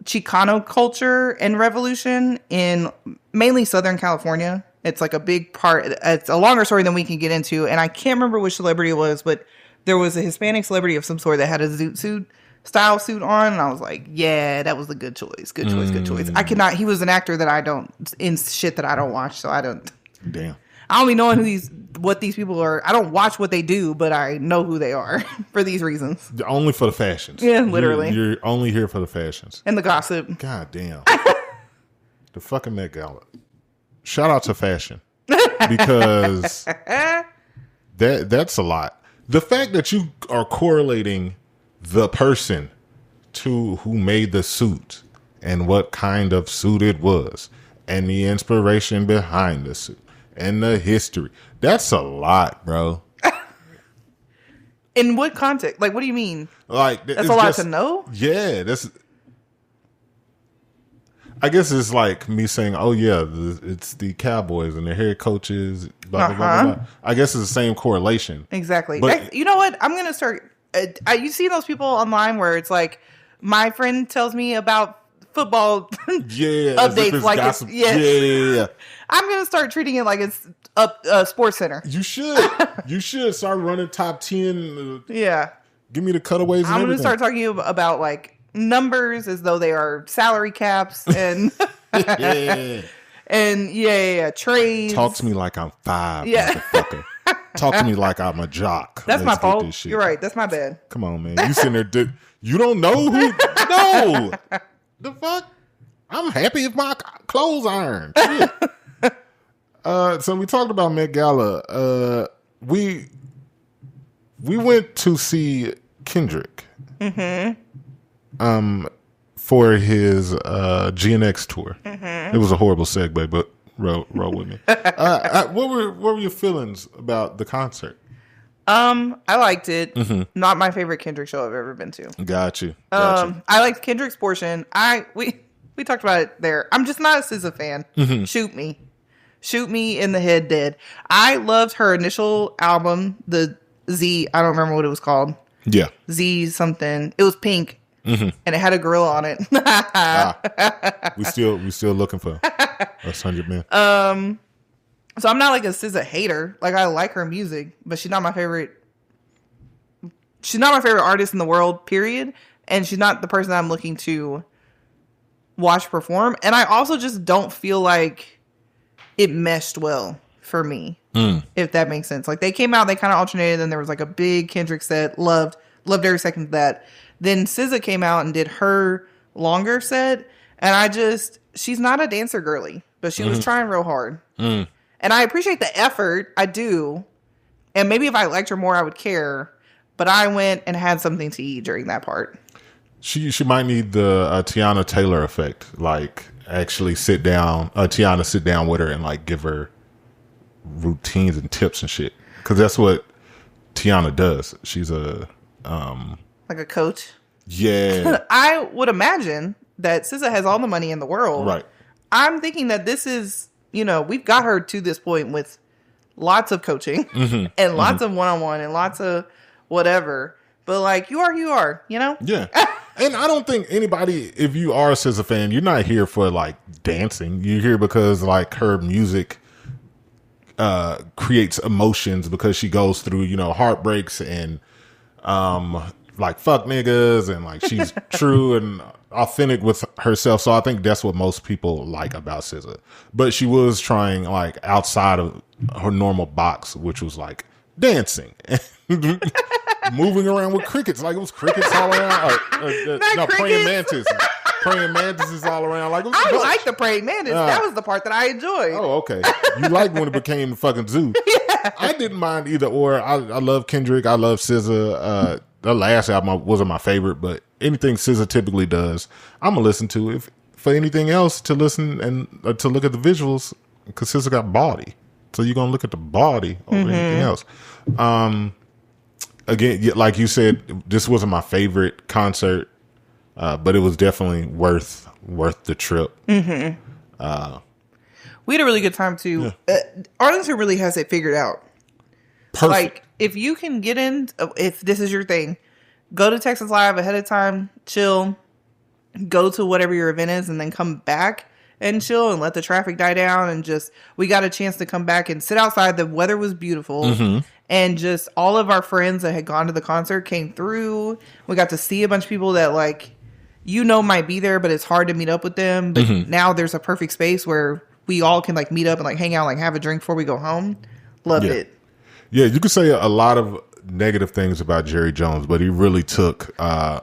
Chicano culture and revolution in mainly Southern California. It's like a big part. It's a longer story than we can get into. And I can't remember which celebrity it was, but there was a Hispanic celebrity of some sort that had a zoot suit style suit on. And I was like, yeah, that was a good choice. Good choice. Good choice. He was an actor that I don't, in shit that I don't watch. So I don't. Damn. I don't be knowing what these people are. I don't watch what they do, but I know who they are for these reasons. Only for the fashions. Yeah, literally. You're only here for the fashions. And the gossip. God damn. The fucking Met Gala. Shout out to fashion. Because that's a lot. The fact that you are correlating the person to who made the suit and what kind of suit it was and the inspiration behind the suit and the history. That's a lot, bro. In what context? Like, what do you mean? Like, that's a lot to know? Yeah, I guess it's like me saying, oh, yeah, it's the Cowboys and the head coaches, blah, blah, blah, blah. I guess it's the same correlation. Exactly. But, you know what? I'm going to start. You see those people online where it's like, my friend tells me about football updates. Like gossip. Yeah. I'm going to start treating it like it's a Sports Center. You should. You should start running top 10. Yeah. Give me the cutaways and I'm going to start talking about like numbers as though they are salary caps and and trades. Talk to me like I'm 5, motherfucker. Talk to me like I'm a jock. That's my fault. You're right. That's my bad. Come on, man. You sitting there. You don't know who? No. The fuck? I'm happy if my clothes ironed. Shit. So we talked about Met Gala. We went to see Kendrick. For his GNX tour. It was a horrible segue, but roll with me. What were your feelings about the concert? I liked it. Not my favorite Kendrick show I've ever been to. Got you. I liked Kendrick's portion. We talked about it there. I'm just not a SZA fan. Shoot me in the head dead. I loved her initial album, the Z. I don't remember what it was called. Yeah. Z something. It was pink. And it had a gorilla on it. We still looking for us 100 men. So I'm not like a SZA hater. Like, I like her music, but she's not my favorite. She's not my favorite artist in the world, period. And she's not the person I'm looking to watch perform. And I also just don't feel like it meshed well for me, if that makes sense. Like, they came out, they kind of alternated, and there was like a big Kendrick set. Loved every second of that. Then SZA came out and did her longer set, and she's not a dancer girly, but she was trying real hard. Mm. And I appreciate the effort. I do. And maybe if I liked her more, I would care. But I went and had something to eat during that part. She might need the Tiana Taylor effect. Like, actually Tiana sit down with her and, like, give her routines and tips and shit. Because that's what Tiana does. She's a... like a coach? Yeah. I would imagine that SZA has all the money in the world. Right. I'm thinking that this is, we've got her to this point with lots of coaching and lots of one-on-one and lots of whatever. But, like, you are, Yeah. And I don't think anybody, if you are a SZA fan, you're not here for, like, dancing. You're here because, like, her music creates emotions because she goes through, heartbreaks and, like, fuck niggas, and, like, she's true and authentic with herself. So I think that's what most people like about SZA. But she was trying, like, outside of her normal box, which was, like, dancing. Moving around with crickets, like it was crickets all around. Praying mantis. Praying mantises all around. Like, I like the praying mantis. That was the part that I enjoyed. Oh, okay. You like when it became the fucking zoo. Yeah. I didn't mind either or. I love Kendrick. I love SZA. The last album wasn't my favorite, but anything SZA typically does, I'm gonna listen to. If for anything else to listen and to look at the visuals, because SZA got body, so you're gonna look at the body over anything else. Again, like you said, this wasn't my favorite concert, but it was definitely worth the trip. We had a really good time too. Yeah. Arlington really has it figured out. Perfect. Like, if you can get in, if this is your thing, go to Texas Live ahead of time, chill, go to whatever your event is, and then come back and chill and let the traffic die down. And just, we got a chance to come back and sit outside. The weather was beautiful. And just all of our friends that had gone to the concert came through. We got to see a bunch of people that, like, might be there, but it's hard to meet up with them. But now there's a perfect space where we all can, like, meet up and, like, hang out, like, have a drink before we go home. Loved it. Yeah, you could say a lot of negative things about Jerry Jones, but he really took a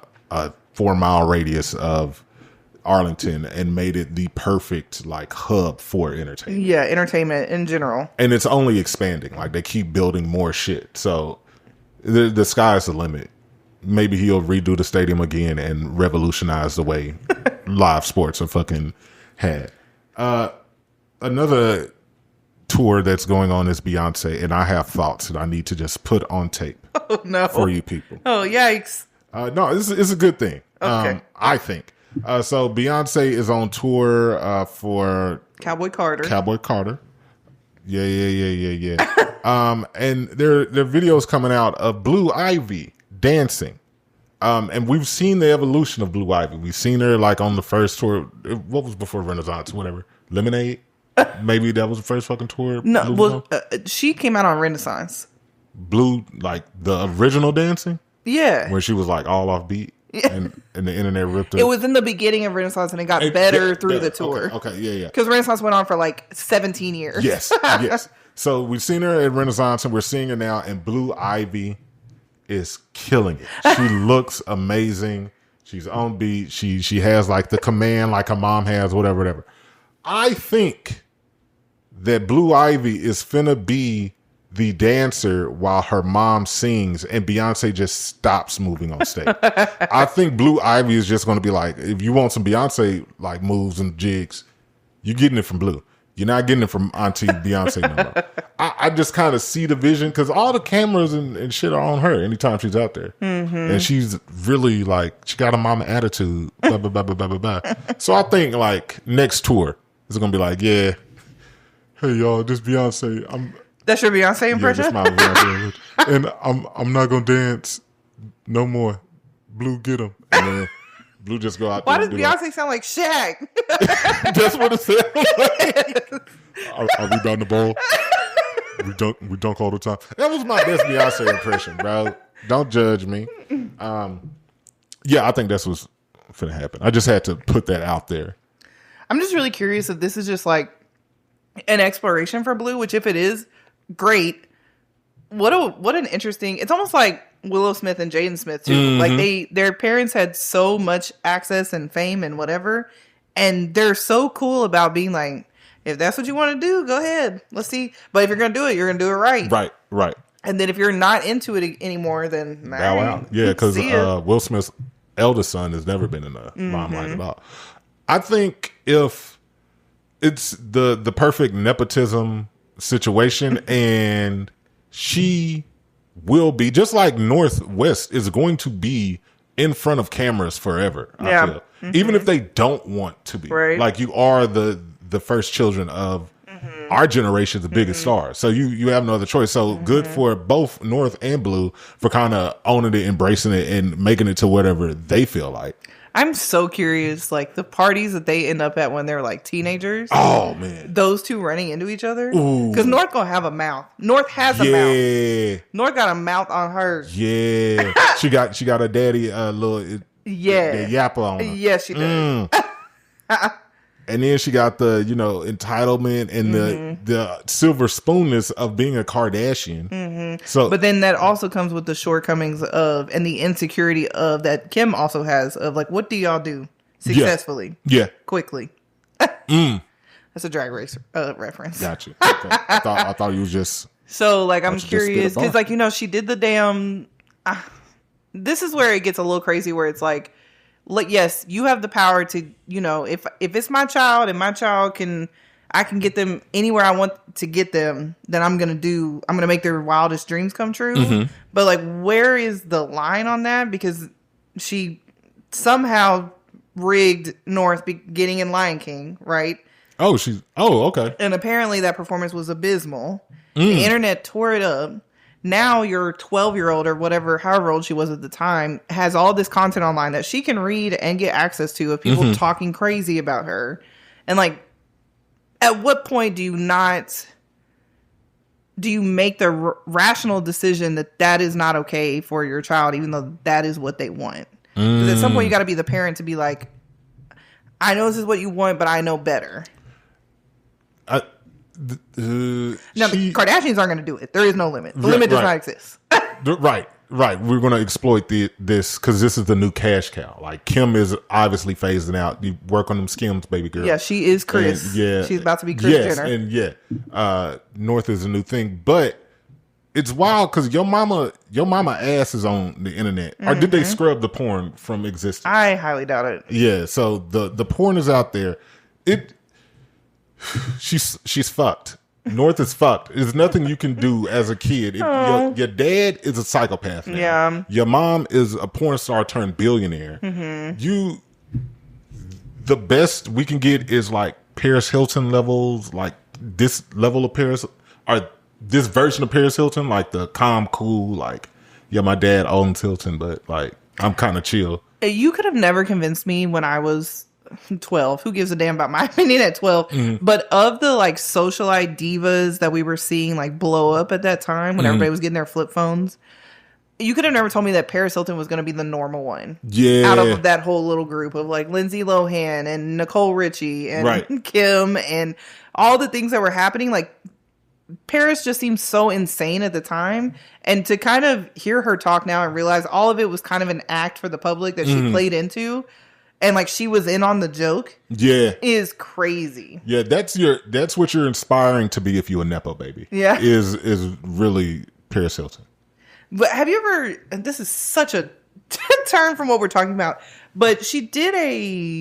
4-mile radius of Arlington and made it the perfect, like, hub for entertainment. Yeah, entertainment in general. And it's only expanding. Like, they keep building more shit. So the sky's the limit. Maybe he'll redo the stadium again and revolutionize the way live sports are fucking had. Another tour that's going on is Beyoncé, and I have thoughts that I need to just put on tape for you people. Oh, yikes. No, it's a good thing. Okay. I think. So Beyonce is on tour for Cowboy Carter. Yeah. And there are videos coming out of Blue Ivy dancing. And we've seen the evolution of Blue Ivy. We've seen her, like, on the first tour. What was before Renaissance? Whatever. Lemonade? Maybe that was the first fucking tour. No, she came out on Renaissance. Blue, like the original dancing? Yeah. Where she was, like, all off beat. And the internet ripped it. It was in the beginning of Renaissance, and it got better through the tour. Okay, yeah. Because Renaissance went on for like 17 years. Yes. So we've seen her at Renaissance, and we're seeing her now, and Blue Ivy is killing it. She looks amazing. She's on beat. She has, like, the command like her mom has, whatever. I think that Blue Ivy is finna be the dancer while her mom sings and Beyonce just stops moving on stage. I think Blue Ivy is just going to be like, if you want some Beyonce, like, moves and jigs, you're getting it from Blue. You're not getting it from Auntie Beyonce no more. I just kind of see the vision because all the cameras and shit are on her anytime she's out there. And she's really, like, she got a mama attitude. Blah, blah, blah, blah, blah, blah, blah. So I think, like, next tour is going to be like, yeah, hey, y'all, this Beyonce. That's your Beyonce impression? Yeah, that's my Beyonce. And I'm not going to dance no more. Blue, get him. And then Blue just go out there. Why does Beyonce sound like Shaq? That's what it sounds like. Are we down the ball? We dunk all the time. That was my best Beyonce impression, bro. Don't judge me. Yeah, I think that's what's finna happen. I just had to put that out there. I'm just really curious if this is just, like, an exploration for Blue, which if it is, great. What an interesting. It's almost like Willow Smith and Jaden Smith too. Like, their parents had so much access and fame and whatever, And they're so cool about being like, if that's what you want to do, go ahead. Let's see. But if you're going to do it, you're going to do it right. Right. And then if you're not into it anymore, then bow out. Yeah, because Will Smith's eldest son has never been in the limelight at all. I think if it's the perfect nepotism situation, and she will be just like Northwest is going to be in front of cameras forever. I feel. Even if they don't want to be, like you are the first children of our generation, the biggest stars. So you have no other choice. So good for both North and Blue for kind of owning it, embracing it, and making it to whatever they feel like. I'm so curious, like the parties that they end up at when they're like teenagers. Oh man, those two running into each other. Because North gonna have a mouth. North has a mouth. North got a mouth on her. Yeah, she got a daddy little yapper on her. Yes, she does. And then she got the, entitlement and the silver spoonness of being a Kardashian. So, but then that also comes with the shortcomings of, and the insecurity of that Kim also has of like, what do y'all do successfully? Yeah. Quickly. That's a Drag Race reference. Gotcha. Okay. I thought you was just. So like, I'm curious because like, she did the damn, this is where it gets a little crazy where it's like, yes, you have the power to, if it's my child and my child I can get them anywhere I want to get them, then I'm going to make their wildest dreams come true. But like, where is the line on that? Because she somehow rigged North getting in Lion King, right? Oh, okay. And apparently that performance was abysmal. The internet tore it up. Now your 12-year-old or whatever, however old she was at the time, has all this content online that she can read and get access to of people talking crazy about her. And like, at what point do you make the rational decision that is not okay for your child, even though that is what they want? Because at some point you got to be the parent to be like, I know this is what you want, but I know better. The Kardashians aren't going to do it. There is no limit. The limit does not exist. Right. We're going to exploit this because this is the new cash cow. Like Kim is obviously phasing out. You work on them Skims, baby girl. Yeah, she is Kris. She's about to be Kris Jenner. And North is a new thing, but it's wild because your mama ass is on the internet. Or did they scrub the porn from existence? I highly doubt it. Yeah, so the porn is out there. She's fucked. North is fucked. There's nothing you can do as a kid. Your dad is a psychopath now. Yeah. Your mom is a porn star turned billionaire. The best we can get is like Paris Hilton levels, like this level of Paris, or this version of Paris Hilton, like the calm, cool, like, yeah, my dad owns Hilton, but like, I'm kind of chill. You could have never convinced me when I was 12. Who gives a damn about my opinion at 12? But of the like socialite divas that we were seeing like blow up at that time when everybody was getting their flip phones, you could have never told me that Paris Hilton was going to be the normal one. Yeah. Out of that whole little group of like Lindsay Lohan and Nicole Richie and Kim and all the things that were happening. Like Paris just seemed so insane at the time. And to kind of hear her talk now and realize all of it was kind of an act for the public that she played into. And like she was in on the joke. Yeah. Is crazy. Yeah, that's what you're inspiring to be if you're a Nepo baby. Yeah. Is really Paris Hilton. But have you ever, and this is such a turn from what we're talking about, but she did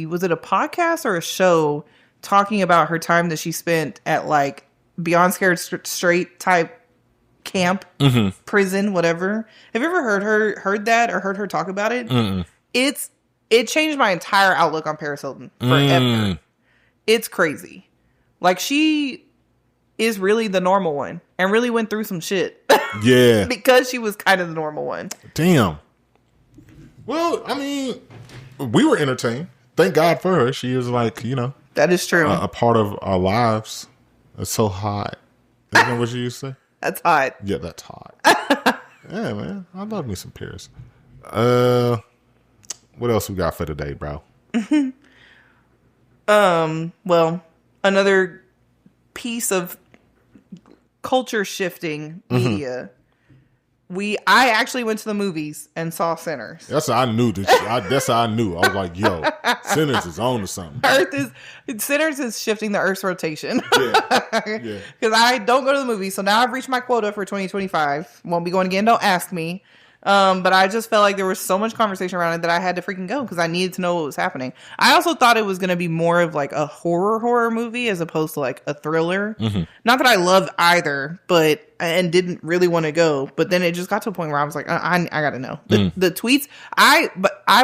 was it a podcast or a show talking about her time that she spent at like Beyond Scared Straight type camp, prison, whatever. Have you ever heard that or heard her talk about it? It changed my entire outlook on Paris Hilton forever. It's crazy. Like she is really the normal one and really went through some shit. Yeah. Because she was kind of the normal one. Damn. Well, I mean, we were entertained. Thank God for her. She is like, that is true. A part of our lives. It's so hot. Isn't that what you used to say? That's hot. Yeah, that's hot. Yeah, man. I love me some Paris. What else we got for today, bro? Well, another piece of culture shifting media. I actually went to the movies and saw Sinners. That's how I knew. That's how I knew. I was like, yo, Sinners is on to something. Sinners is shifting the Earth's rotation. Yeah. Because I don't go to the movies, so now I've reached my quota for 2025. Won't be going again. Don't ask me. But I just felt like there was so much conversation around it that I had to freaking go because I needed to know what was happening. I also thought it was going to be more of like a horror movie as opposed to like a thriller. Mm-hmm. Not that I loved either, and didn't really want to go. But then it just got to a point where I was like, I got to know. The tweets, I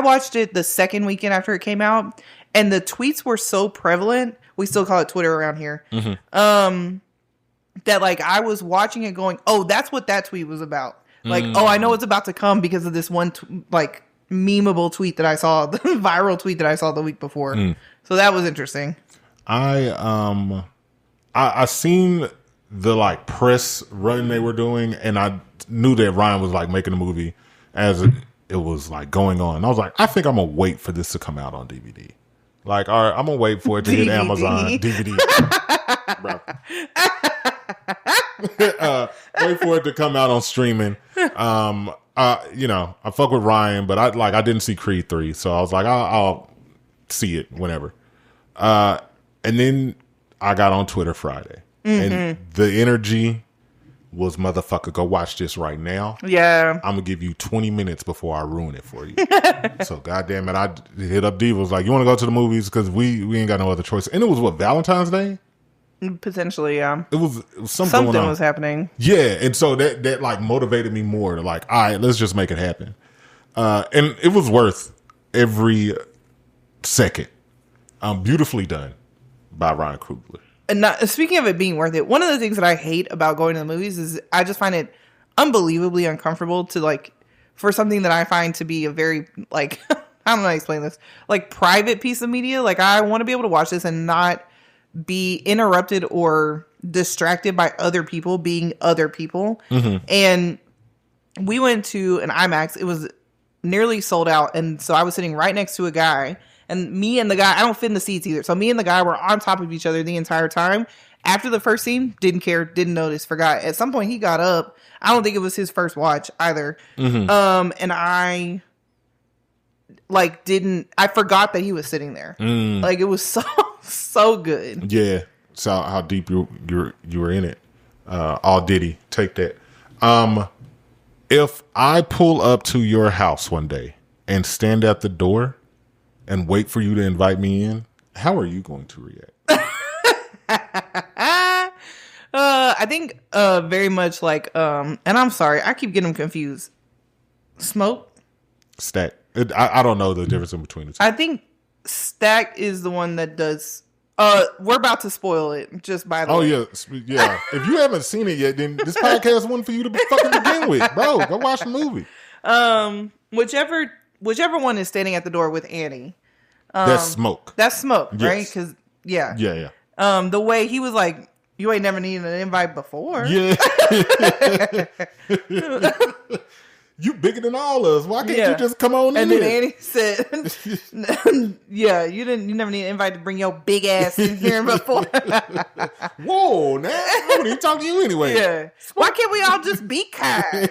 watched it the second weekend after it came out, and the tweets were so prevalent. We still call it Twitter around here. Mm-hmm. That like I was watching it going, oh, that's what that tweet was about. Like, oh, I know what's about to come because of this one, like, memeable tweet that I saw, the viral tweet that I saw the week before. So that was interesting. I seen the, like, press run they were doing, and I knew that Ryan was, like, making a movie as it was, like, going on. And I was like, I think I'm going to wait for this to come out on DVD. Like, all right, I'm going to wait for it to hit Amazon DVD. Bro. Wait for it to come out on streaming. I fuck with Ryan, but I didn't see Creed 3, so I was like, I'll see it whenever. And then I got on Twitter Friday, and the energy was, motherfucker, go watch this right now. Yeah, I'm gonna give you 20 minutes before I ruin it for you. So goddamn it, I hit up Diva, was like, you want to go to the movies because we ain't got no other choice. And it was what, Valentine's Day? Potentially, yeah. It was something going on. Was happening. Yeah, and so that like motivated me more to like, all right, let's just make it happen. And it was worth every second. Beautifully done by Ryan Coogler. And speaking of it being worth it, one of the things that I hate about going to the movies is I just find it unbelievably uncomfortable to like, for something that I find to be a very like, I don't know how to explain this, like private piece of media. Like I want to be able to watch this and not be interrupted or distracted by other people being other people. Mm-hmm. And we went to an IMAX. It was nearly sold out. And so I was sitting right next to a guy, and me and the guy, I don't fit in the seats either. So me and the guy were on top of each other the entire time. After the first scene, didn't care, didn't notice, forgot. At some point he got up. I don't think it was his first watch either. Mm-hmm. And I forgot that he was sitting there. Like it was so good. Yeah. So how deep you were in it. All Diddy. Take that. If I pull up to your house one day and stand at the door and wait for you to invite me in, how are you going to react? I think very much like and I'm sorry, I keep getting them confused. Smoke? Stack. I don't know the difference in between the two. I think Stack is the one that does. We're about to spoil it, just by the way. Oh yeah. If you haven't seen it yet, then this podcast wasn't for you to fucking begin with, bro. Go watch the movie. Whichever one is standing at the door with Annie. That's Smoke. That's Smoke, yes. right? Because yeah. The way he was like, you ain't never needed an invite before. Yeah. You bigger than all of us. Why can't you just come on in? And then Annie said, yeah, you never need an invite to bring your big ass in here before. Whoa, now I don't even talk to you anyway. Yeah. Why can't we all just be kind?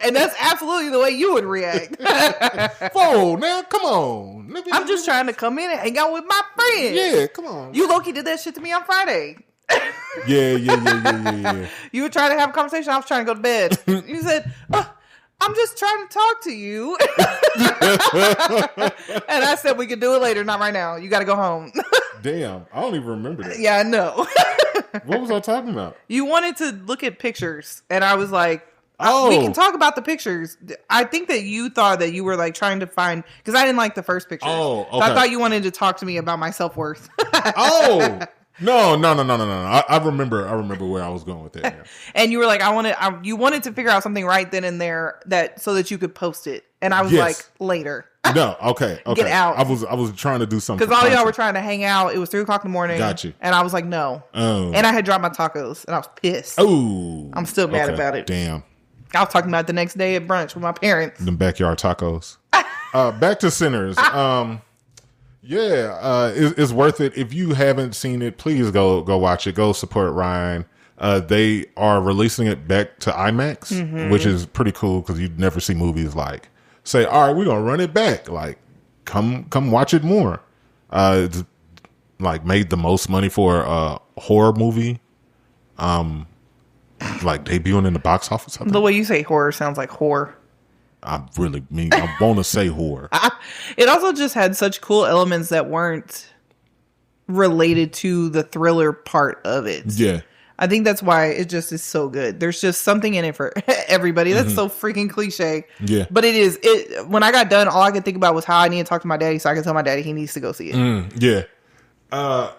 And that's absolutely the way you would react. Whoa, now come on. I'm just trying to come in and hang out with my friends. Yeah, come on. You low-key did that shit to me on Friday. Yeah. You were trying to have a conversation. I was trying to go to bed. You said, I'm just trying to talk to you. And I said we could do it later, not right now. You got to go home. Damn, I don't even remember that. Yeah, I know. What was I talking about? You wanted to look at pictures, and I was like, oh, we can talk about the pictures. I think that you thought that you were like trying to find, because I didn't like the first picture. Oh, okay. So I thought you wanted to talk to me about my self-worth. Oh. No. I remember where I was going with that. Yeah. And you were like, you wanted to figure out something right then and there so that you could post it. And I was like, later. No, okay. Get out. I was trying to do something. Because all y'all were trying to hang out. It was 3:00 in the morning. Got you. And I was like, no. Oh. And I had dropped my tacos, and I was pissed. Oh. I'm still mad about it. Damn. I was talking about it the next day at brunch with my parents. Them backyard tacos. Back to Sinners. It's worth it. If you haven't seen it, please go watch it. Go support Ryan. They are releasing it back to IMAX, which is pretty cool because you'd never see movies like say, all right, we're gonna run it back. Like, come watch it more. It's like made the most money for a horror movie. Like debuting in the box office. The way you say horror sounds like whore. I want to say horror. It also just had such cool elements that weren't related to the thriller part of it. Yeah. I think that's why it just is so good. There's just something in it for everybody. That's so freaking cliche. Yeah. But it is. When I got done, all I could think about was how I need to talk to my daddy so I can tell my daddy he needs to go see it. Yeah.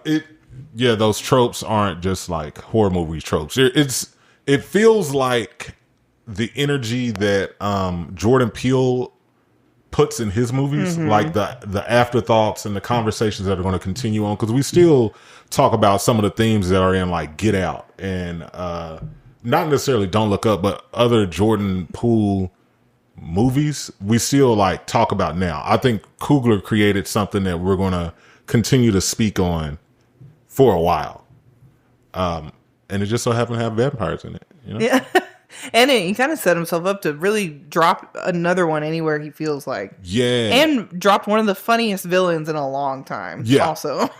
Those tropes aren't just like horror movie tropes. It feels like the energy that Jordan Peele puts in his movies, like the afterthoughts and the conversations that are going to continue on, because we still talk about some of the themes that are in like Get Out and not necessarily Don't Look Up, but other Jordan Peele movies we still like talk about now. I think Coogler created something that we're going to continue to speak on for a while. And it just so happened to have vampires in it. You know? Yeah. And he kind of set himself up to really drop another one anywhere he feels like. Yeah. And dropped one of the funniest villains in a long time. Yeah. Also.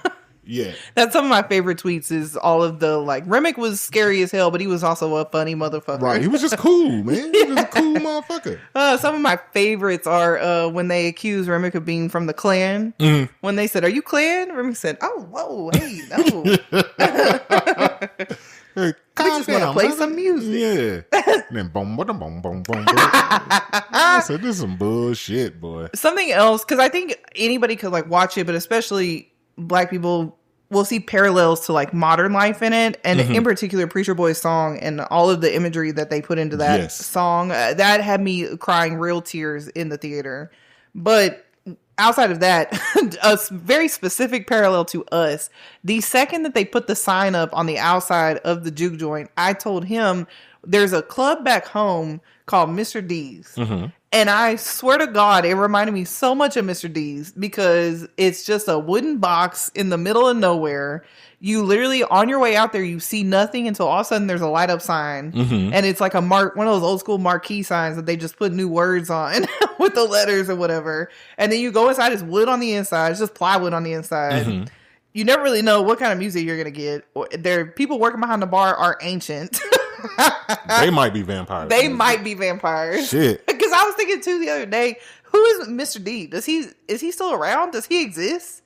Yeah. That's some of my favorite tweets is all of the, like, Remick was scary as hell, but he was also a funny motherfucker. Right. He was just cool, man. He was a cool motherfucker. Some of my favorites are when they accused Remick of being from the Klan. When they said, "Are you Klan?" Remick said, "Oh, whoa, hey, no." Hey, We just want to play some music. Yeah. And then boom, boom, boom, boom, boom. I said, this is some bullshit, boy. Something else, because I think anybody could like watch it, but especially Black people will see parallels to like modern life in it, and in particular Preacher Boy's song and all of the imagery that they put into that song. That had me crying real tears in the theater. But outside of that, a very specific parallel to us. The second that they put the sign up on the outside of the juke joint, I told him there's a club back home called Mr. D's. And I swear to God, it reminded me so much of Mr. D's because it's just a wooden box in the middle of nowhere. You literally, on your way out there, you see nothing until all of a sudden there's a light up sign. And it's like one of those old school marquee signs that they just put new words on with the letters or whatever. And then you go inside, it's wood on the inside. It's just plywood on the inside. You never really know what kind of music you're going to get. People working behind the bar are ancient. They might be vampires. They might be vampires. Shit. Because I was thinking too the other day, who is Mr. D? Is he still around? Does he exist?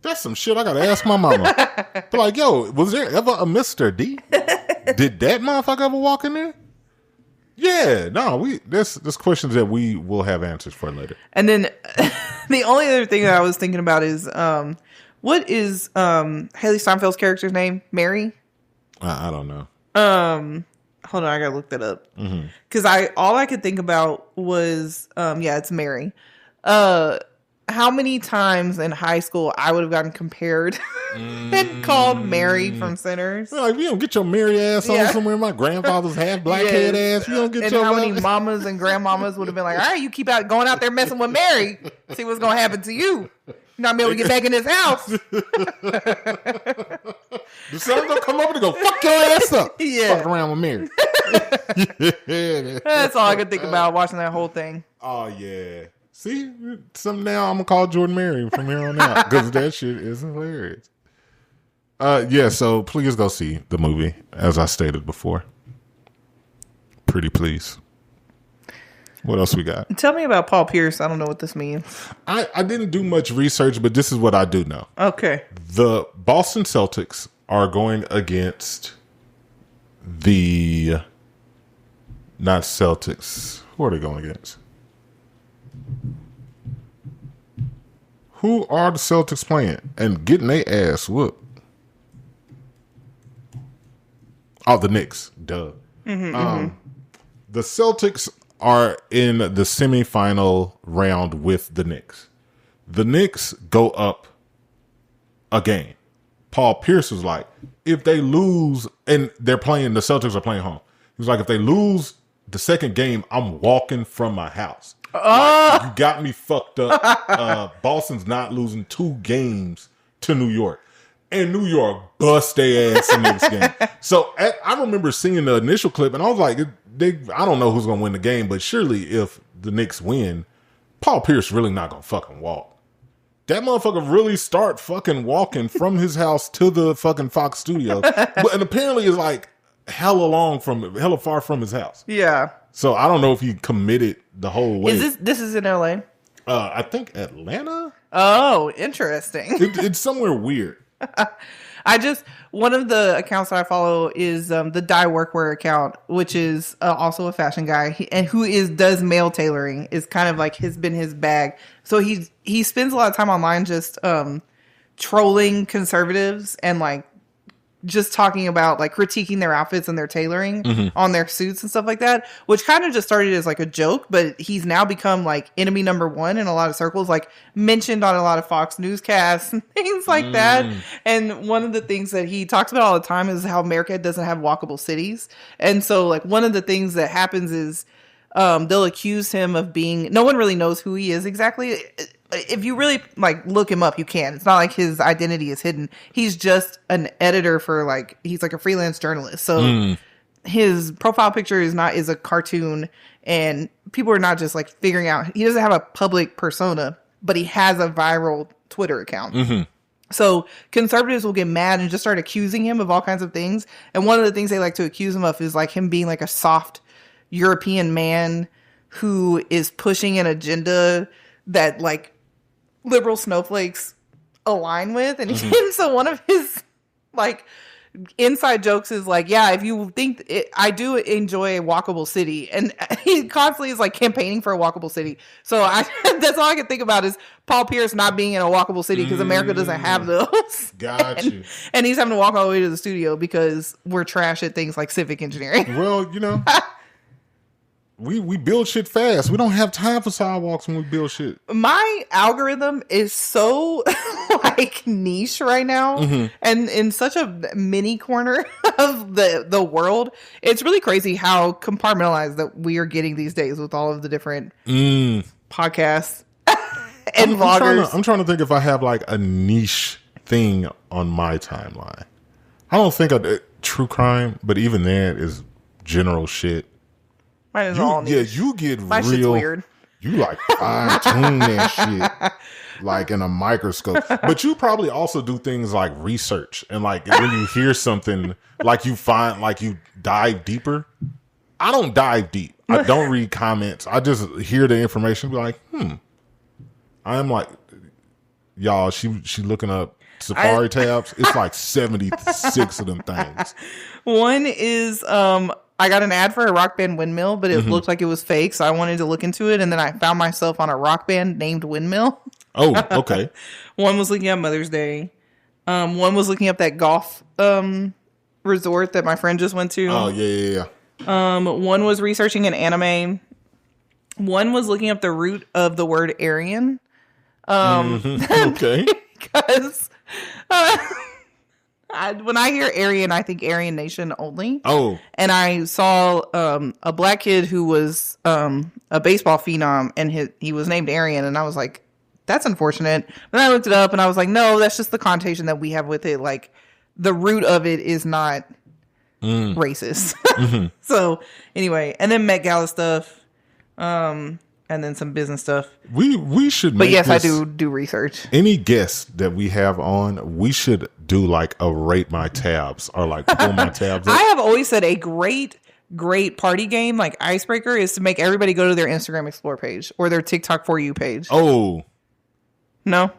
That's some shit I gotta ask my mama. But like, yo, was there ever a Mr. D? Did that motherfucker ever walk in there? Yeah, no, there's questions that we will have answers for later. And then the only other thing that I was thinking about is what is Haley Steinfeld's character's name? Mary? I don't know. Hold on, I gotta look that up. Because all I could think about was it's Mary. How many times in high school I would have gotten compared and called Mary from Sinners? Like, you don't get your Mary ass on somewhere. My grandfather's half black head ass. You don't get your. And how many mamas and grandmamas would have been like, all right, you keep going out there messing with Mary. See what's gonna happen to you. You're not able to get back in this house. The son gonna come over and go, fuck your ass up. Yeah. Fuck around with Mary. That's all I could think about watching that whole thing. Oh yeah. See, now I'm gonna call Jordan Mary from here on out because that shit is hilarious. So please go see the movie, as I stated before. Pretty please. What else we got? Tell me about Paul Pierce. I don't know what this means. I didn't do much research, but this is what I do know. Okay. The Boston Celtics are going against not Celtics. Who are they going against? Who are the Celtics playing and getting their ass whooped? Oh, the Knicks. Duh. The Celtics are in the semifinal round with the Knicks. The Knicks go up a game. Paul Pierce was like, if they lose, and the Celtics are playing home. He was like, if they lose the second game, I'm walking from my house. Like, you got me fucked up. Boston's not losing 2 games to New York. and New York bust their ass in the Knicks game. So I remember seeing the initial clip, and I was like, I don't know who's going to win the game, but surely if the Knicks win, Paul Pierce really not going to fucking walk. That motherfucker really start fucking walking from his house to the fucking Fox studio. And apparently it's like hella far from his house. Yeah. So I don't know if he committed the whole way. This is in LA? I think Atlanta. Oh, interesting. It's somewhere weird. One of the accounts that I follow is the Dye Workwear account, which is also a fashion guy and who does male tailoring, is kind of like been his bag. So he spends a lot of time online just trolling conservatives and like just talking about like critiquing their outfits and their tailoring on their suits and stuff like that, which kind of just started as like a joke, but he's now become like enemy number one in a lot of circles, like mentioned on a lot of Fox newscasts and things like that. And one of the things that he talks about all the time is how America doesn't have walkable cities. And so like one of the things that happens is they'll accuse him of being, no one really knows who he is exactly. If you really like look him up, you can. It's not like his identity is hidden. He's just an editor for he's like a freelance journalist. So his profile picture is a cartoon, and people are not just like figuring out. He doesn't have a public persona, but he has a viral Twitter account. So conservatives will get mad and just start accusing him of all kinds of things. And one of the things they like to accuse him of is like him being like a soft European man who is pushing an agenda that like liberal snowflakes align with. And so one of his like inside jokes is like, yeah, if you think I do enjoy a walkable city, and he constantly is like campaigning for a walkable city. So that's all I can think about is Paul Pierce not being in a walkable city because America doesn't have those. Got you. And he's having to walk all the way to the studio because we're trash at things like civic engineering. Well, we build shit fast. We don't have time for sidewalks when we build shit. My algorithm is so like niche right now and in such a mini corner of the world. It's really crazy how compartmentalized that we are getting these days with all of the different podcasts and vloggers. I'm trying to think if I have like a niche thing on my timeline. I don't think true crime, but even that is general shit. Mine is all niche. Yeah, you get My real. Shit's weird. You like fine tune that shit like in a microscope. But you probably also do things like research and like when you hear something like you find like you dive deeper. I don't dive deep. I don't read comments. I just hear the information. Be like, I'm like, y'all. She looking up Safari tabs. It's like 76 of them things. One is I got an ad for a rock band Windmill, but it looked like it was fake, so I wanted to look into it, and then I found myself on a rock band named Windmill. Oh, okay. One was looking at Mother's Day. One was looking up that golf resort that my friend just went to. Oh, yeah. One was researching an anime. One was looking up the root of the word Aryan. Okay. Because when I hear Aryan, I think Aryan Nation only. Oh. And I saw a black kid who was a baseball phenom, and he was named Aryan, and I was like, that's unfortunate. Then I looked it up, and I was like, no, that's just the connotation that we have with it. Like, the root of it is not racist. So, anyway, and then Met Gala stuff, and then some business stuff. We should make But yes, I do research. Any guest that we have on, we should do like a rate my tabs or like pull my tabs up. I have always said a great party game, like icebreaker, is to make everybody go to their Instagram Explore page or their TikTok For You page. Oh. No?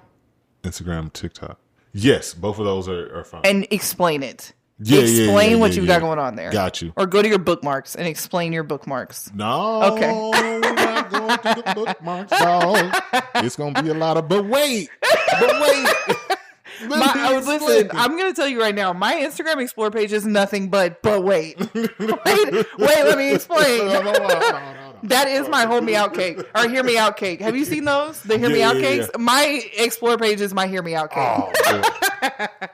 Instagram, TikTok. Yes, both of those are fine. And explain it. Yeah, explain what you've got going on there. Got you. Or go to your bookmarks and explain your bookmarks. No. Okay. We're not going to the bookmarks, dog. It's going to be a lot of, but wait. Listen, I'm going to tell you right now, my Instagram Explore page is nothing but wait. wait, let me explain. No. That is my hold me out cake or hear me out cake. Have you seen those? The hear me out cakes? Yeah. My Explore page is my hear me out cake. Oh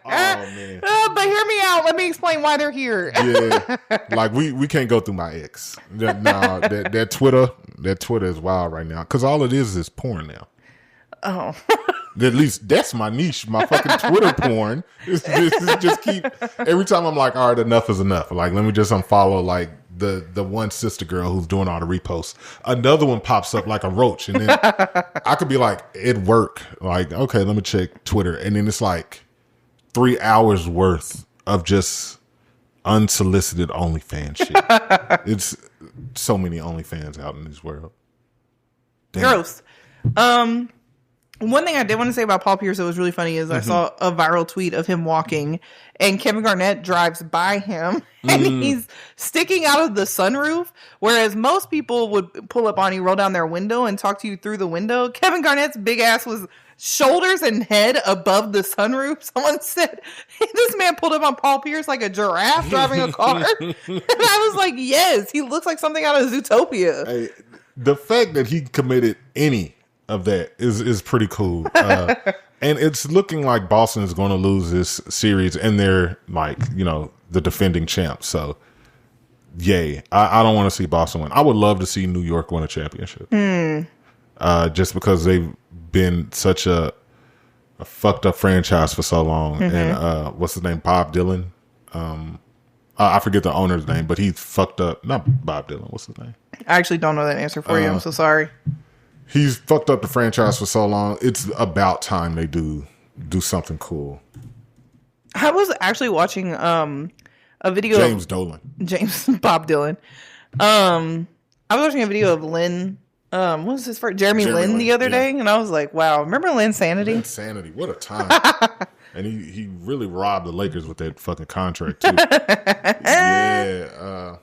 man. But hear me out. Let me explain why they're here. Yeah. Like we can't go through my ex. That Twitter is wild right now because all it is porn now. Oh. At least that's my niche. My fucking Twitter porn is just keep every time I'm like, all right, enough is enough. Like, let me just unfollow like the one sister girl who's doing all the reposts. Another one pops up like a roach, and then I could be like at work, like, okay, let me check Twitter, and then it's like 3 hours worth of just unsolicited OnlyFans shit. It's so many OnlyFans out in this world. Damn. Gross. One thing I did want to say about Paul Pierce that was really funny is I saw a viral tweet of him walking, and Kevin Garnett drives by him, and he's sticking out of the sunroof, whereas most people would pull up on you, roll down their window, and talk to you through the window. Kevin Garnett's big ass was shoulders and head above the sunroof. Someone said, this man pulled up on Paul Pierce like a giraffe driving a car. And I was like, yes, he looks like something out of Zootopia. Hey, the fact that he committed any of that is pretty cool. And it's looking like Boston is going to lose this series, and they're like, the defending champs. So, yay. I don't want to see Boston win. I would love to see New York win a championship. Just because they've been such a fucked up franchise for so long. And what's his name? Bob Dylan. I forget the owner's name, but he's fucked up. Not Bob Dylan. What's his name? I actually don't know that answer for you. I'm so sorry. He's fucked up the franchise for so long. It's about time they do something cool. I was actually watching a video James Bob Dylan. I was watching a video of Lynn. What was his first? Jeremy Lin the other day, and I was like, "Wow, remember Linsanity? Linsanity, what a time!" And he really robbed the Lakers with that fucking contract too. Yeah.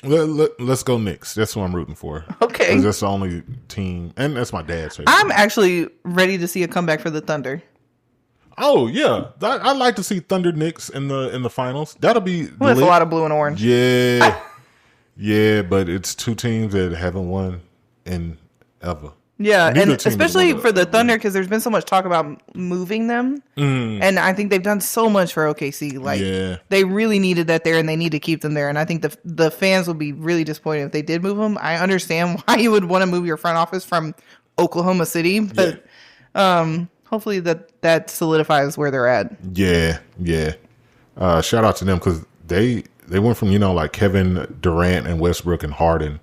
Let's go Knicks. That's what I'm rooting for. Okay, that's the only team, and that's my dad's favorite. I'm actually ready to see a comeback for the Thunder. Oh yeah, I'd like to see Thunder Knicks in the finals. That'll be with a lot of blue and orange. Yeah, yeah, but it's two teams that haven't won in ever. Yeah, and especially for the Thunder, because there's been so much talk about moving them, and I think they've done so much for OKC. Like, they really needed that there, and they need to keep them there. And I think the fans will be really disappointed if they did move them. I understand why you would want to move your front office from Oklahoma City, but hopefully that solidifies where they're at. Yeah. Shout out to them, because they went from like Kevin Durant and Westbrook and Harden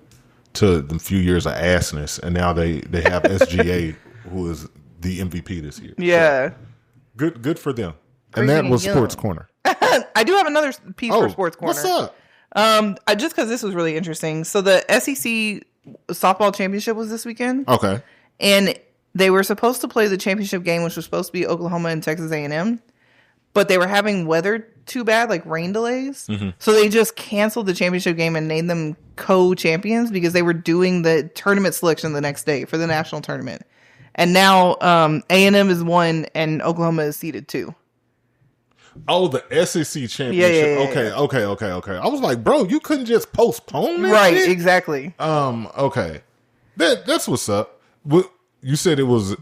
to the few years of assness, and now they have SGA, who is the MVP this year. Yeah, so, good for them. Crazy. And that was Sports Corner. I do have another piece for Sports Corner. What's up? Just because this was really interesting. So the SEC softball championship was this weekend. Okay, and they were supposed to play the championship game, which was supposed to be Oklahoma and Texas A&M, but they were having weather too bad, like rain delays. So they just canceled the championship game and named them co-champions because they were doing the tournament selection the next day for the national tournament. And now A&M is 1 and Oklahoma is seeded 2. Oh, the SEC championship. Yeah. Okay. I was like, bro, you couldn't just postpone that right, shit? Exactly. Okay. That's what's up. You said it was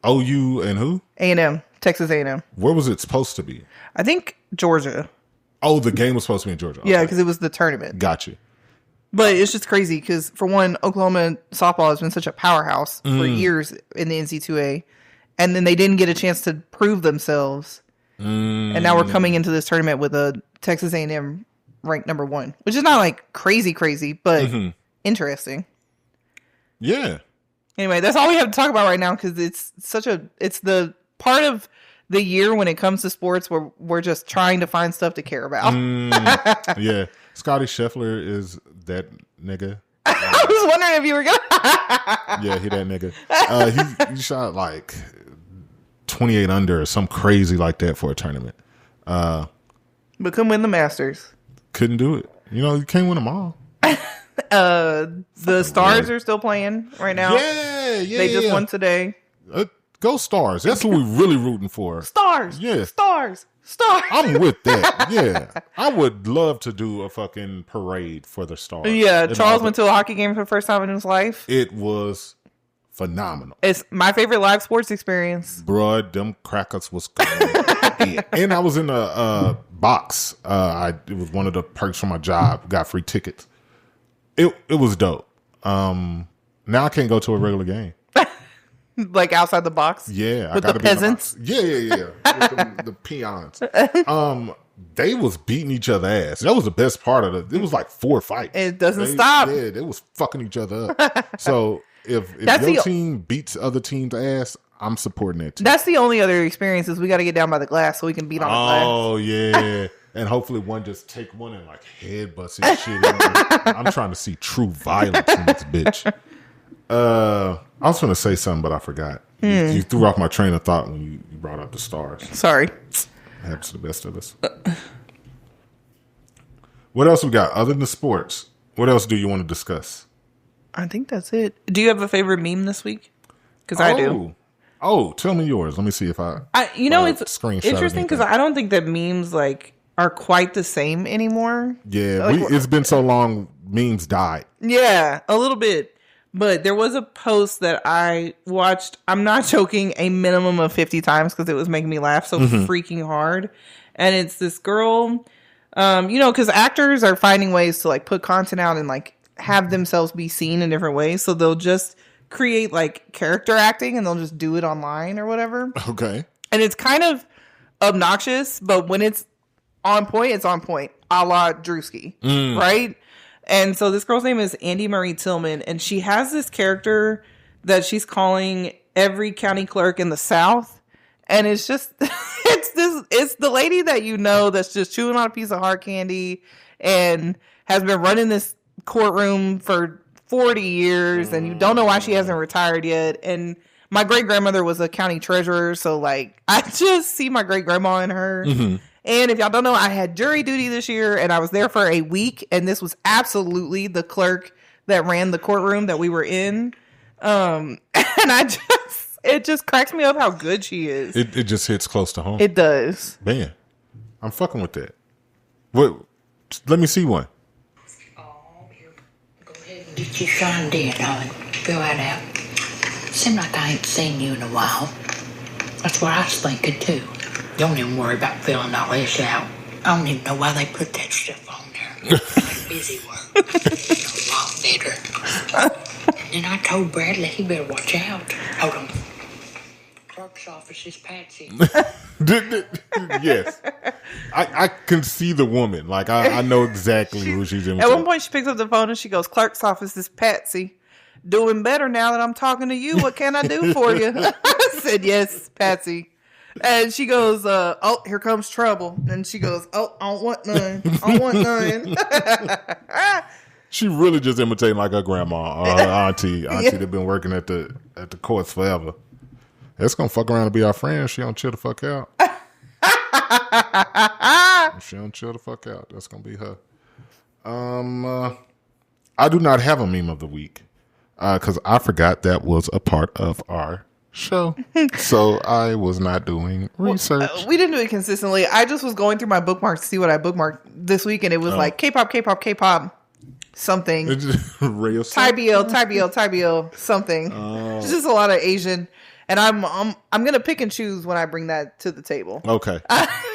OU and who? A&M. Texas A&M. Where was it supposed to be? I think Georgia. Oh, the game was supposed to be in Georgia. Okay. Yeah, because it was the tournament. Got you. But it's just crazy because, for one, Oklahoma softball has been such a powerhouse for years in the NC2A, and then they didn't get a chance to prove themselves. And now we're coming into this tournament with a Texas A&M ranked number 1, which is not like crazy, but interesting. Yeah. Anyway, that's all we have to talk about right now because it's the part of the year when it comes to sports where we're just trying to find stuff to care about. Yeah. Scotty Scheffler is that nigga. I was wondering if you were going to. Yeah, he that nigga. He shot like 28 under or some crazy like that for a tournament. But couldn't win the Masters. Couldn't do it. You can't win them all. The Stars are still playing right now. Yeah. They just won today. Go Stars. That's what we're really rooting for. Stars. Yeah. Stars. I'm with that. Yeah. I would love to do a fucking parade for the Stars. Yeah. Charles went to a hockey game for the first time in his life. It was phenomenal. It's my favorite live sports experience. Bruh, them crackers was crazy. And I was in a box. It was one of the perks from my job. Got free tickets. It was dope. Now I can't go to a regular game. Like outside the box? Yeah. With the peasants? Yeah. With the peons. They was beating each other ass. That was the best part of it. It was like 4 fights. It doesn't stop. Yeah, they was fucking each other up. So if your team beats other team's ass, I'm supporting that team. That's the only other experience is we got to get down by the glass so we can beat on the glass. Oh, yeah. And hopefully one just take one and like headbutts his shit in. I'm trying to see true violence in this bitch. I was going to say something, but I forgot. You threw off my train of thought when you brought up the stars. Sorry. Happens to the best of us. What else we got other than sports? What else do you want to discuss? I think that's it. Do you have a favorite meme this week? Because I do. Oh, tell me yours. Let me see if it's interesting because I don't think that memes like are quite the same anymore. Yeah, it's been so long. Memes died. Yeah, a little bit. But there was a post that I watched, I'm not joking, a minimum of 50 times because it was making me laugh so freaking hard. And it's this girl, because actors are finding ways to like put content out and like have themselves be seen in different ways. So they'll just create like character acting and they'll just do it online or whatever. Okay. And it's kind of obnoxious, but when it's on point, a la Drewski, right? And so this girl's name is Andy Marie Tillman, and she has this character that she's calling every county clerk in the South. And it's just, it's the lady that you know that's just chewing on a piece of hard candy and has been running this courtroom for 40 years, and you don't know why she hasn't retired yet. And my great grandmother was a county treasurer, so like I just see my great grandma in her. And if y'all don't know, I had jury duty this year and I was there for a week. And this was absolutely the clerk that ran the courtroom that we were in. And it just cracks me up how good she is. It just hits close to home. It does. Man, I'm fucking with that. What? Let me see one. Oh, go ahead and get your shine did, hon. Fill that out. Seems like I ain't seen you in a while. That's what I was thinking, too. Don't even worry about filling all this out. I don't even know why they put that stuff on there. Like busy work. A lot better. And then I told Bradley he better watch out. Hold on. Clerk's office is Patsy. Yes. I can see the woman. Like, I know exactly who she's in. At one point, she picks up the phone and she goes, "Clerk's office is Patsy. Doing better now that I'm talking to you. What can I do for you?" I said, "Yes, Patsy." And she goes, "Oh, here comes trouble." And she goes, "Oh, I don't want none. I don't want none." She really just imitating like her grandma or her auntie that been working at the courts forever. That's gonna fuck around and be our friend. She don't chill the fuck out. If she don't chill the fuck out, that's gonna be her. I do not have a meme of the week because I forgot that was a part of our show. So I was not doing research. We didn't do it consistently. I just was going through my bookmarks to see what I bookmarked this week, and it was like K-pop, something. TBL, something. It's just a lot of Asian. And I'm gonna pick and choose when I bring that to the table. Okay.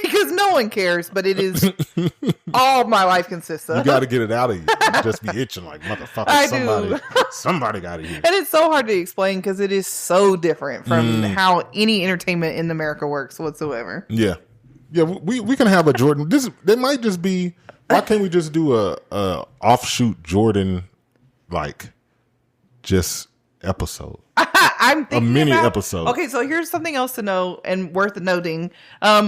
Because no one cares, but it is all my life consists of. You got to get it out of you. You just be itching like motherfucker. Somebody got to hear. And it's so hard to explain because it is so different from how any entertainment in America works whatsoever. Yeah. We can have a Jordan. There might just be. Why can't we just do a offshoot Jordan like just episode? I'm thinking a mini episode. Okay, so here's something else to know and worth noting.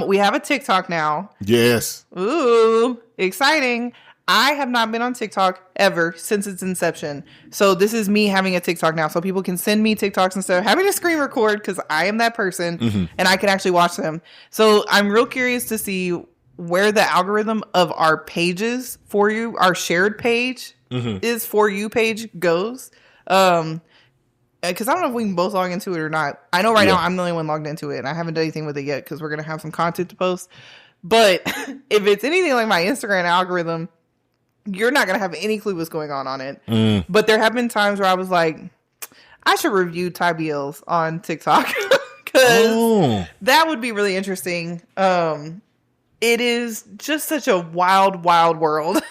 We have a TikTok now. Yes. Ooh, exciting. I have not been on TikTok ever since its inception. So this is me having a TikTok now. So people can send me TikToks instead of having to screen record because I am that person and I can actually watch them. So I'm real curious to see where the algorithm of our pages for you, our shared page is for you page goes. Because I don't know if we can both log into it or not. I know now I'm the only one logged into it, and I haven't done anything with it yet because we're going to have some content to post. But if it's anything like my Instagram algorithm, you're not going to have any clue what's going on it. But there have been times where I was like, I should review TBLs on TikTok because that would be really interesting. It is just such a wild, wild world.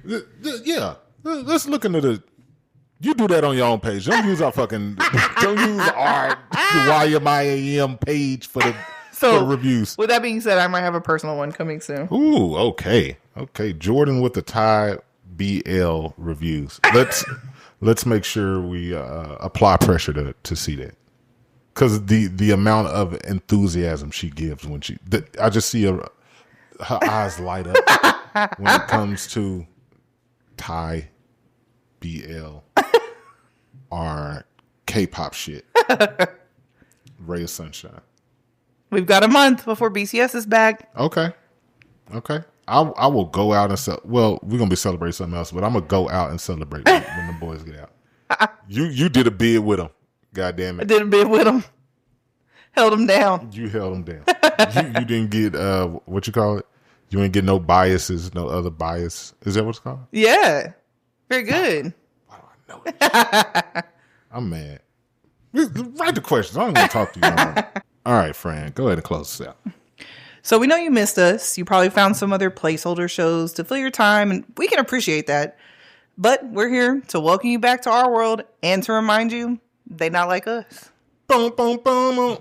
Yeah. Let's look into the... You do that on your own page. Don't use our fucking. Don't use our YMIAM page for the reviews. With that being said, I might have a personal one coming soon. Ooh, okay. Jordan with the Tide BL reviews. Let's make sure we apply pressure to see that, because the amount of enthusiasm she gives when I just see her eyes light up when it comes to Thai BL or K-pop shit. Ray of Sunshine. We've got a month before BCS is back. Okay. I will go out and well, we're gonna be celebrating something else, but I'm gonna go out and celebrate when the boys get out. You did a bid with them. God damn it. I did a bid with them. Held them down. You held them down. you didn't get what you call it? You didn't get no biases, no other bias. Is that what it's called? Yeah. Very good. Why do I know this? I'm mad. Write the questions. I don't want to talk to you no more. All right, Fran, go ahead and close this out. So we know you missed us. You probably found some other placeholder shows to fill your time, and we can appreciate that. But we're here to welcome you back to our world and to remind you they not like us. Boom, boom, boom,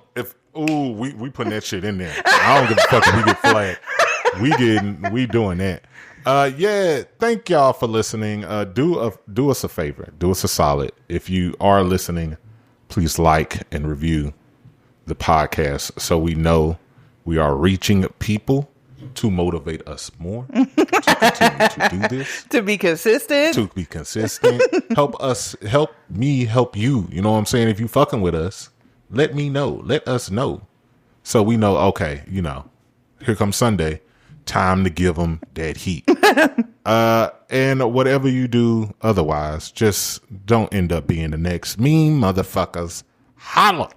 boom. We putting that shit in there. I don't give a fuck if we get flagged. We doing that. Yeah, thank y'all for listening. Do us a favor. Do us a solid. If you are listening, please like and review the podcast so we know we are reaching people to motivate us more to continue to do this. To be consistent. Help me help you. You know what I'm saying? If you fucking with us, let me know. Let us know. So we know, okay, here comes Sunday. Time to give them that heat. And whatever you do otherwise, just don't end up being the next meme motherfuckers. Holla.